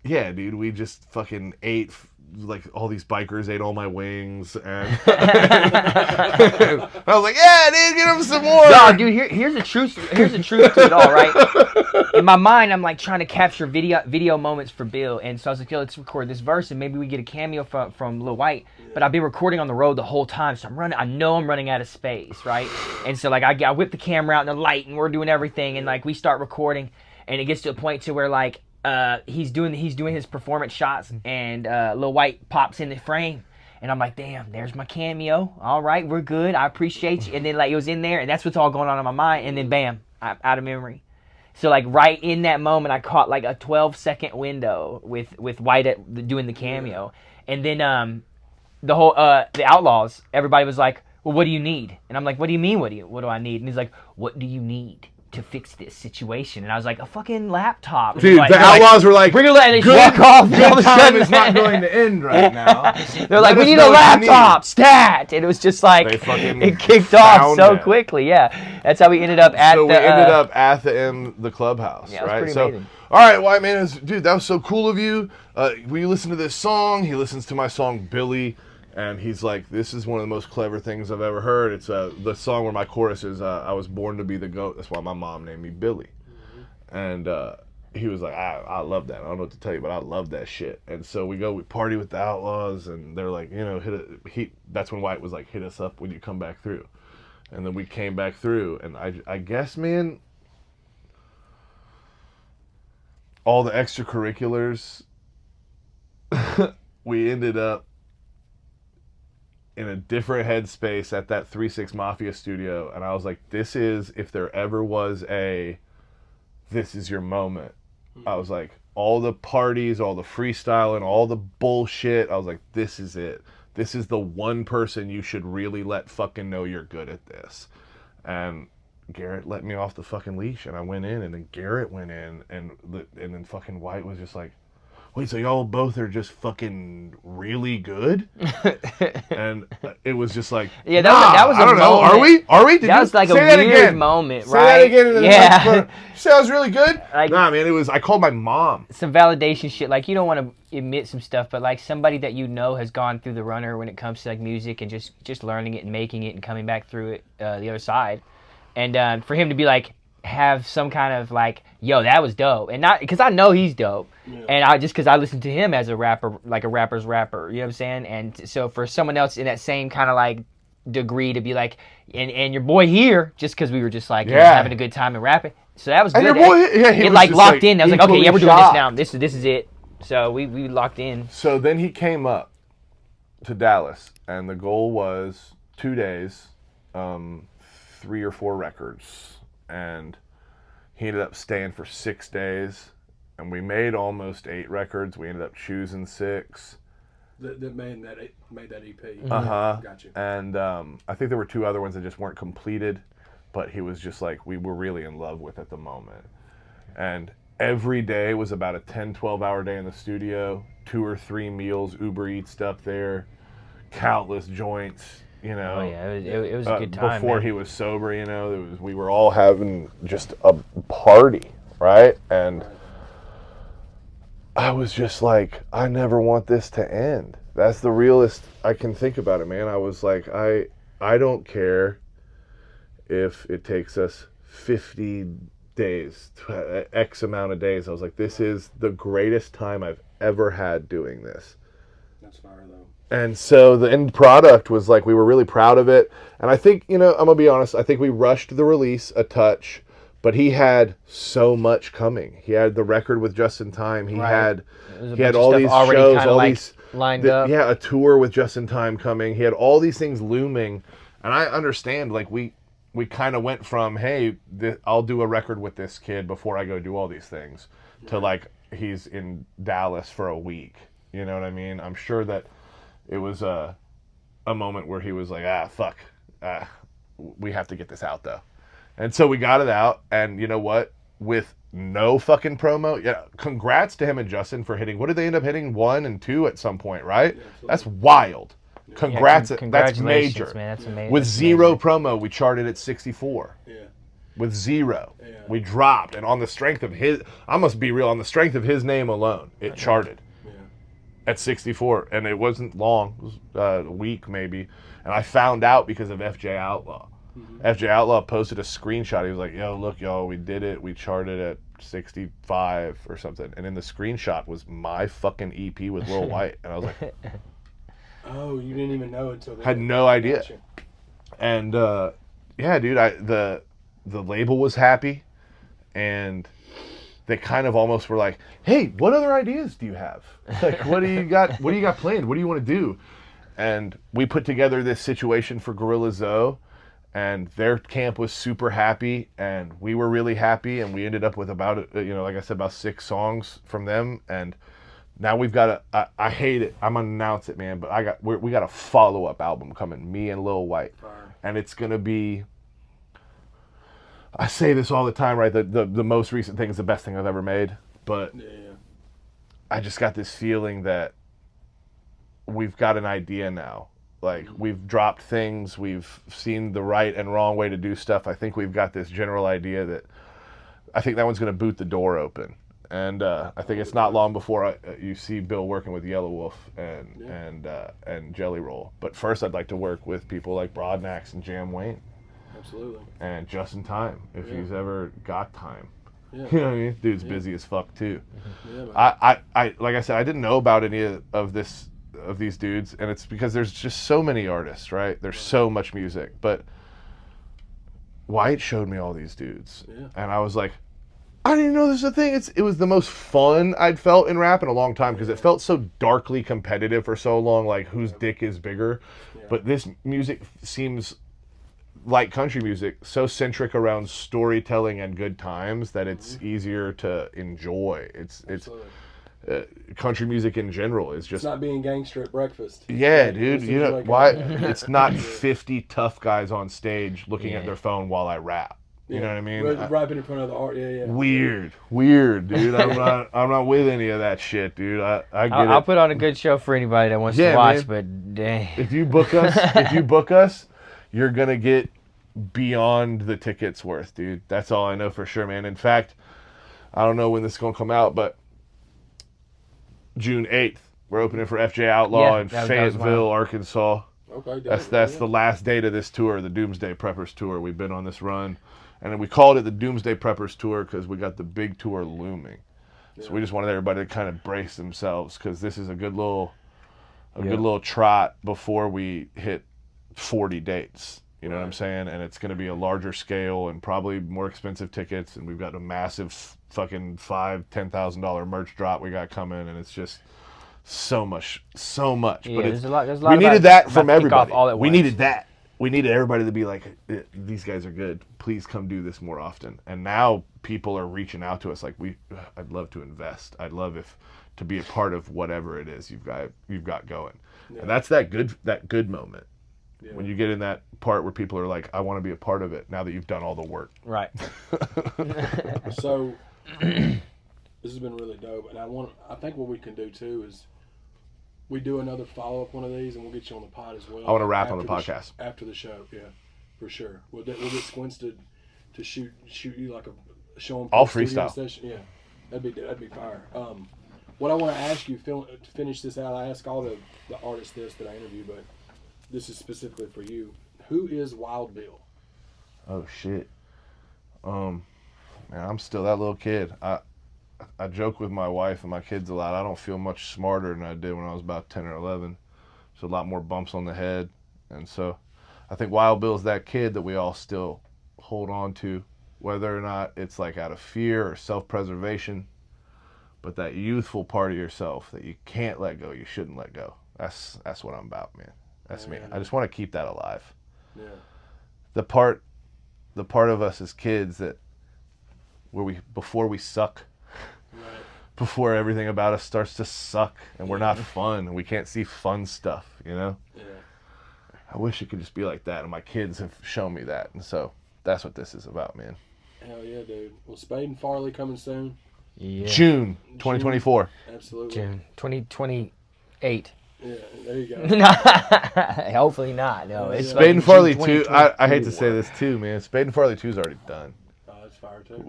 Speaker 2: yeah, dude, we just fucking ate. Like all these bikers ate all my wings, and I was like, "Yeah, dude, get them some more."
Speaker 3: No, dude, here's the truth. Here's the truth to it all, right? In my mind, I'm like trying to capture video moments for Bill, and so I was like, "Yo, let's record this verse, and maybe we get a cameo from Lil Wyte." But I've been recording on the road the whole time, so I know I'm running out of space, right? And so like I whip the camera out in the light, and we're doing everything, and like we start recording, and it gets to a point to where like. He's doing his performance shots, and Lil Wyte pops in the frame, and I'm like, damn, there's my cameo. All right, we're good. I appreciate you. And then like it was in there, and that's what's all going on in my mind. And then bam, I'm out of memory. So like right in that moment, I caught like a 12-second window with Wyte doing the cameo, and then the whole the Outlaws. Everybody was like, well, what do you need? And I'm like, what do you mean? What do I need? And he's like, what do you need to fix this situation? And I was like, a fucking laptop.
Speaker 2: Dude,
Speaker 3: like,
Speaker 2: the Outlaws were like,
Speaker 3: bring a laptop. Walk off.
Speaker 2: Good time is not going to end right now.
Speaker 3: They're like, we need a laptop, stat. And it was just like, it kicked off so quickly. Yeah, that's how we ended up at
Speaker 2: we ended up at the clubhouse,
Speaker 3: yeah,
Speaker 2: right?
Speaker 3: Pretty
Speaker 2: so,
Speaker 3: amazing.
Speaker 2: all right, Wyte man, dude, that was so cool of you. Will you listen to this song? He listens to my song, Billy. And he's like, this is one of the most clever things I've ever heard. It's the song where my chorus is, I was born to be the GOAT. That's why my mom named me Billy. Mm-hmm. And he was like, I love that. I don't know what to tell you, but I love that shit. And so we party with the Outlaws, and they're like, you know, that's when Wyte was like, hit us up when you come back through. And then we came back through, and I guess, man, all the extracurriculars, we ended up in a different headspace at that 3-6 Mafia studio, and I was like, this is, if there ever was this is your moment. I was like, all the parties, all the freestyle, and all the bullshit, I was like, this is it. this is the one person you should really let fucking know you're good at this. And Garrett let me off the fucking leash, and I went in, and then Garrett went in, and then fucking Wyte was just like, wait, so y'all both are just fucking really good? And it was just like,
Speaker 3: yeah, that was
Speaker 2: I
Speaker 3: a
Speaker 2: don't know.
Speaker 3: moment.
Speaker 2: Are we?
Speaker 3: That was like a
Speaker 2: say that
Speaker 3: weird
Speaker 2: again.
Speaker 3: moment,
Speaker 2: Say
Speaker 3: right?
Speaker 2: that again. In the
Speaker 3: Yeah.
Speaker 2: You say I was really good?
Speaker 3: Like-
Speaker 2: nah, man, it was, I called my mom.
Speaker 3: Some validation shit. Like, you don't want to admit some stuff, but like somebody that you know has gone through the runner when it comes to like music and just learning it and making it and coming back through it the other side. And for him to be like, have some kind of like, yo, that was dope. And not because I know he's dope. Yeah. And I just because I listen to him as a rapper, like a rapper's rapper, you know what I'm saying? And so for someone else in that same kind of like degree to be like, and your boy here, just because we were just like, you know, having a good time and rapping. So that was good.
Speaker 2: And your boy, yeah, he
Speaker 3: it
Speaker 2: was
Speaker 3: like
Speaker 2: just
Speaker 3: locked in. I was like, okay, yeah, we're doing
Speaker 2: shocked.
Speaker 3: this now. This is it. So we locked in.
Speaker 2: So then he came up to Dallas, and the goal was 2 days, 3 or 4 records. And he ended up staying for 6 days, and we made almost 8 records. We ended up choosing 6.
Speaker 1: That made that EP.
Speaker 2: Gotcha. And I think there were 2 other ones that just weren't completed, but he was just like, we were really in love with at the moment. And every day was about a 10, 12-hour day in the studio, 2 or 3 meals, Uber Eats stuff there, countless joints. You know,
Speaker 3: oh yeah, it was a good time.
Speaker 2: Before he was sober, you know, we were all having just a party, right? And I was just like, I never want this to end. That's the realest I can think about it, man. I was like, I don't care if it takes us 50 days, X amount of days. I was like, this is the greatest time I've ever had doing this.
Speaker 1: That's fire, though.
Speaker 2: And so the end product was like, we were really proud of it. And I think, you know, I'm going to be honest, I think we rushed the release a touch, but he had so much coming. He had the record with Just in Time. He had all these shows, all
Speaker 3: like
Speaker 2: these
Speaker 3: lined up.
Speaker 2: Yeah, a tour with Just in Time coming. He had all these things looming. And I understand, like, we kind of went from, hey, I'll do a record with this kid before I go do all these things, to like, he's in Dallas for a week. You know what I mean? I'm sure that it was a moment where he was like, we have to get this out though. And so we got it out, and you know what? With no fucking promo, yeah, congrats to him and Justin for hitting, what did they end up hitting? 1 and 2 at some point, right? Yeah, that's wild. Congrats, that's major.
Speaker 3: Man, that's amazing.
Speaker 2: With zero promo, we charted at 64.
Speaker 1: Yeah.
Speaker 2: With 0. Yeah. We dropped, and on the strength of his, I must be real, on the strength of his name alone, it charted. At 64, and it wasn't long. It was a week maybe, and I found out because of FJ Outlaw. Mm-hmm. FJ Outlaw posted a screenshot. He was like, yo, look, y'all, we did it. We charted at 65 or something, and in the screenshot was my fucking EP with Lil Wyte, and I was like,
Speaker 1: oh, you didn't even know until then.
Speaker 2: Had no idea. Gotcha. And yeah, dude, the label was happy, and they kind of almost were like, hey, what other ideas do you have? Like, what do you got? What do you got planned? What do you want to do? And we put together this situation for Gorilla Zoe, and their camp was super happy, and we were really happy, and we ended up with about, you know, like I said, about 6 songs from them, and now we've got I hate it, I'm gonna announce it, man, but we got a follow-up album coming, me and Lil Wyte, and it's gonna be, I say this all the time, right? The most recent thing is the best thing I've ever made, but I just got this feeling that we've got an idea now. Like, we've dropped things, we've seen the right and wrong way to do stuff. I think we've got this general idea that I think that one's going to boot the door open. And I think it's not long before you see Bill working with Yellow Wolf and Jelly Roll. But first, I'd like to work with people like Broadnax and Jam Wayne.
Speaker 1: Absolutely.
Speaker 2: And Just in Time, if he's ever got time.
Speaker 1: Yeah.
Speaker 2: You know what I mean? Dude's busy as fuck too.
Speaker 1: Yeah,
Speaker 2: I like I said, I didn't know about any of these dudes, and it's because there's just so many artists, right? There's so much music. But Wyte showed me all these dudes, and I was like, I didn't even know this was a thing. It was the most fun I'd felt in rap in a long time, because it felt so darkly competitive for so long, like whose dick is bigger. But this music seems like country music, so centric around storytelling and good times that it's easier to enjoy. It's country music in general is
Speaker 1: It's
Speaker 2: just
Speaker 1: not being gangster at breakfast.
Speaker 2: yeah, dude.
Speaker 1: This
Speaker 2: You
Speaker 1: is
Speaker 2: know
Speaker 1: like
Speaker 2: why?
Speaker 1: a-
Speaker 2: It's not 50 tough guys on stage looking
Speaker 3: Yeah.
Speaker 2: at their phone while I rap. You know what I mean?
Speaker 1: Rapping in front of the art. Yeah, yeah.
Speaker 2: Weird, dude. I'm not with any of that shit, dude. I get
Speaker 3: I'll
Speaker 2: it.
Speaker 3: put on a good show for anybody that wants
Speaker 2: Yeah,
Speaker 3: to watch,
Speaker 2: man.
Speaker 3: but dang.
Speaker 2: If you book us, you're gonna get beyond the tickets worth, dude. That's all I know for sure, man. In fact, I don't know when this is gonna come out, but June 8th, we're opening for FJ Outlaw
Speaker 3: Yeah,
Speaker 2: in
Speaker 3: that was
Speaker 2: Fayetteville, Arkansas.
Speaker 1: Okay.
Speaker 2: That's the last date of this tour, the Doomsday Preppers Tour. We've been on this run, and then we called it the Doomsday Preppers Tour because we got the big tour looming. So we just wanted everybody to kind of brace themselves because this is a good little trot before we hit 40 dates. You know what I'm saying? And it's going to be a larger scale and probably more expensive tickets. And we've got a massive fucking $5,000-$10,000 merch drop we got coming, and it's just so much.
Speaker 3: Yeah,
Speaker 2: But
Speaker 3: there's a lot.
Speaker 2: we needed that from everybody.
Speaker 3: All at
Speaker 2: We
Speaker 3: once.
Speaker 2: needed that. We needed everybody to be like, these guys are good. Please come do this more often. And now people are reaching out to us like, I'd love to invest. I'd love to be a part of whatever it is you've got going. Yeah. And that's that good moment. Yeah. When you get in that part where people are like, I want to be a part of it now that you've done all the work.
Speaker 3: Right.
Speaker 1: So this has been really dope, and I think what we can do too is we do another follow-up one of these, and we'll get you on the pod as well.
Speaker 2: I want to rap on the podcast
Speaker 1: after the show. Yeah, for sure. We'll get Squints to shoot you like a show and
Speaker 2: all freestyle
Speaker 1: session. Yeah, that'd be fire. What I want to ask you, to finish this out, I ask all the artists this that I interview, but this is specifically for you. Who is Wild Bill?
Speaker 2: Oh shit. Man, I'm still that little kid. I joke with my wife and my kids a lot. I don't feel much smarter than I did when I was about 10 or 11. There's a lot more bumps on the head. And so I think Wild Bill's that kid that we all still hold on to, whether or not it's like out of fear or self-preservation. But that youthful part of yourself that you can't let go, you shouldn't let go. That's what I'm about, man. That's me. I just want to keep that alive.
Speaker 1: Yeah.
Speaker 2: The part of us as kids that before we suck,
Speaker 1: right.
Speaker 2: Before everything about us starts to suck and we're not fun and we can't see fun stuff, you know?
Speaker 1: Yeah.
Speaker 2: I wish it could just be like that, and my kids have shown me that, and so that's what this is about, man.
Speaker 1: Hell yeah, dude. Well, Spade and Farley coming soon.
Speaker 3: Yeah.
Speaker 2: June 2024.
Speaker 1: Absolutely.
Speaker 3: June 2028.
Speaker 1: Yeah, there you go.
Speaker 3: Hopefully not. No, it's
Speaker 2: Spade and Farley 2.
Speaker 3: 2022.
Speaker 2: I hate to say this too, man. Spade and Farley 2 is already done.
Speaker 1: Oh, that's fire too.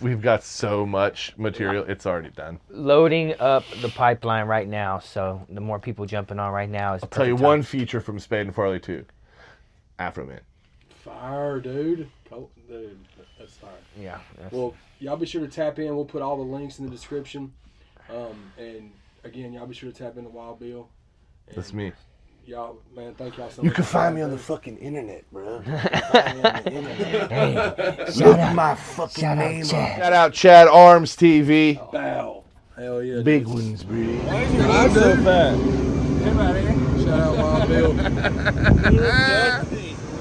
Speaker 2: We've got so much material. It's already done.
Speaker 3: Loading up the pipeline right now, so the more people jumping on right now is.
Speaker 2: I'll tell you one feature from Spade and Farley 2. Afro Man.
Speaker 1: Fire, dude. Dude, that's fire.
Speaker 3: Yeah.
Speaker 1: Well, y'all be sure to tap in. We'll put all the links in the description. And again, y'all be sure to tap into Wild Bill. And
Speaker 2: That's me.
Speaker 1: Y'all, man, thank y'all so much.
Speaker 2: You can find me on the fucking internet, bro.
Speaker 3: Hey,
Speaker 2: Look my fucking
Speaker 3: shout out
Speaker 2: name up.
Speaker 3: Chad.
Speaker 2: Shout out ChadArmesTV.
Speaker 1: Bow. Hell yeah.
Speaker 2: Big
Speaker 1: dude.
Speaker 2: ones, bro.
Speaker 4: I'm so fat.
Speaker 1: Shout out Wild Bill.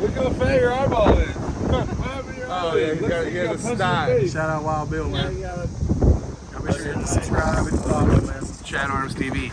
Speaker 4: Look how fat your eyeball is.
Speaker 2: Oh, yeah, he has a style.
Speaker 1: Shout out Wild Bill, man. Y'all be sure to subscribe and follow, man.
Speaker 2: ChadArmesTV.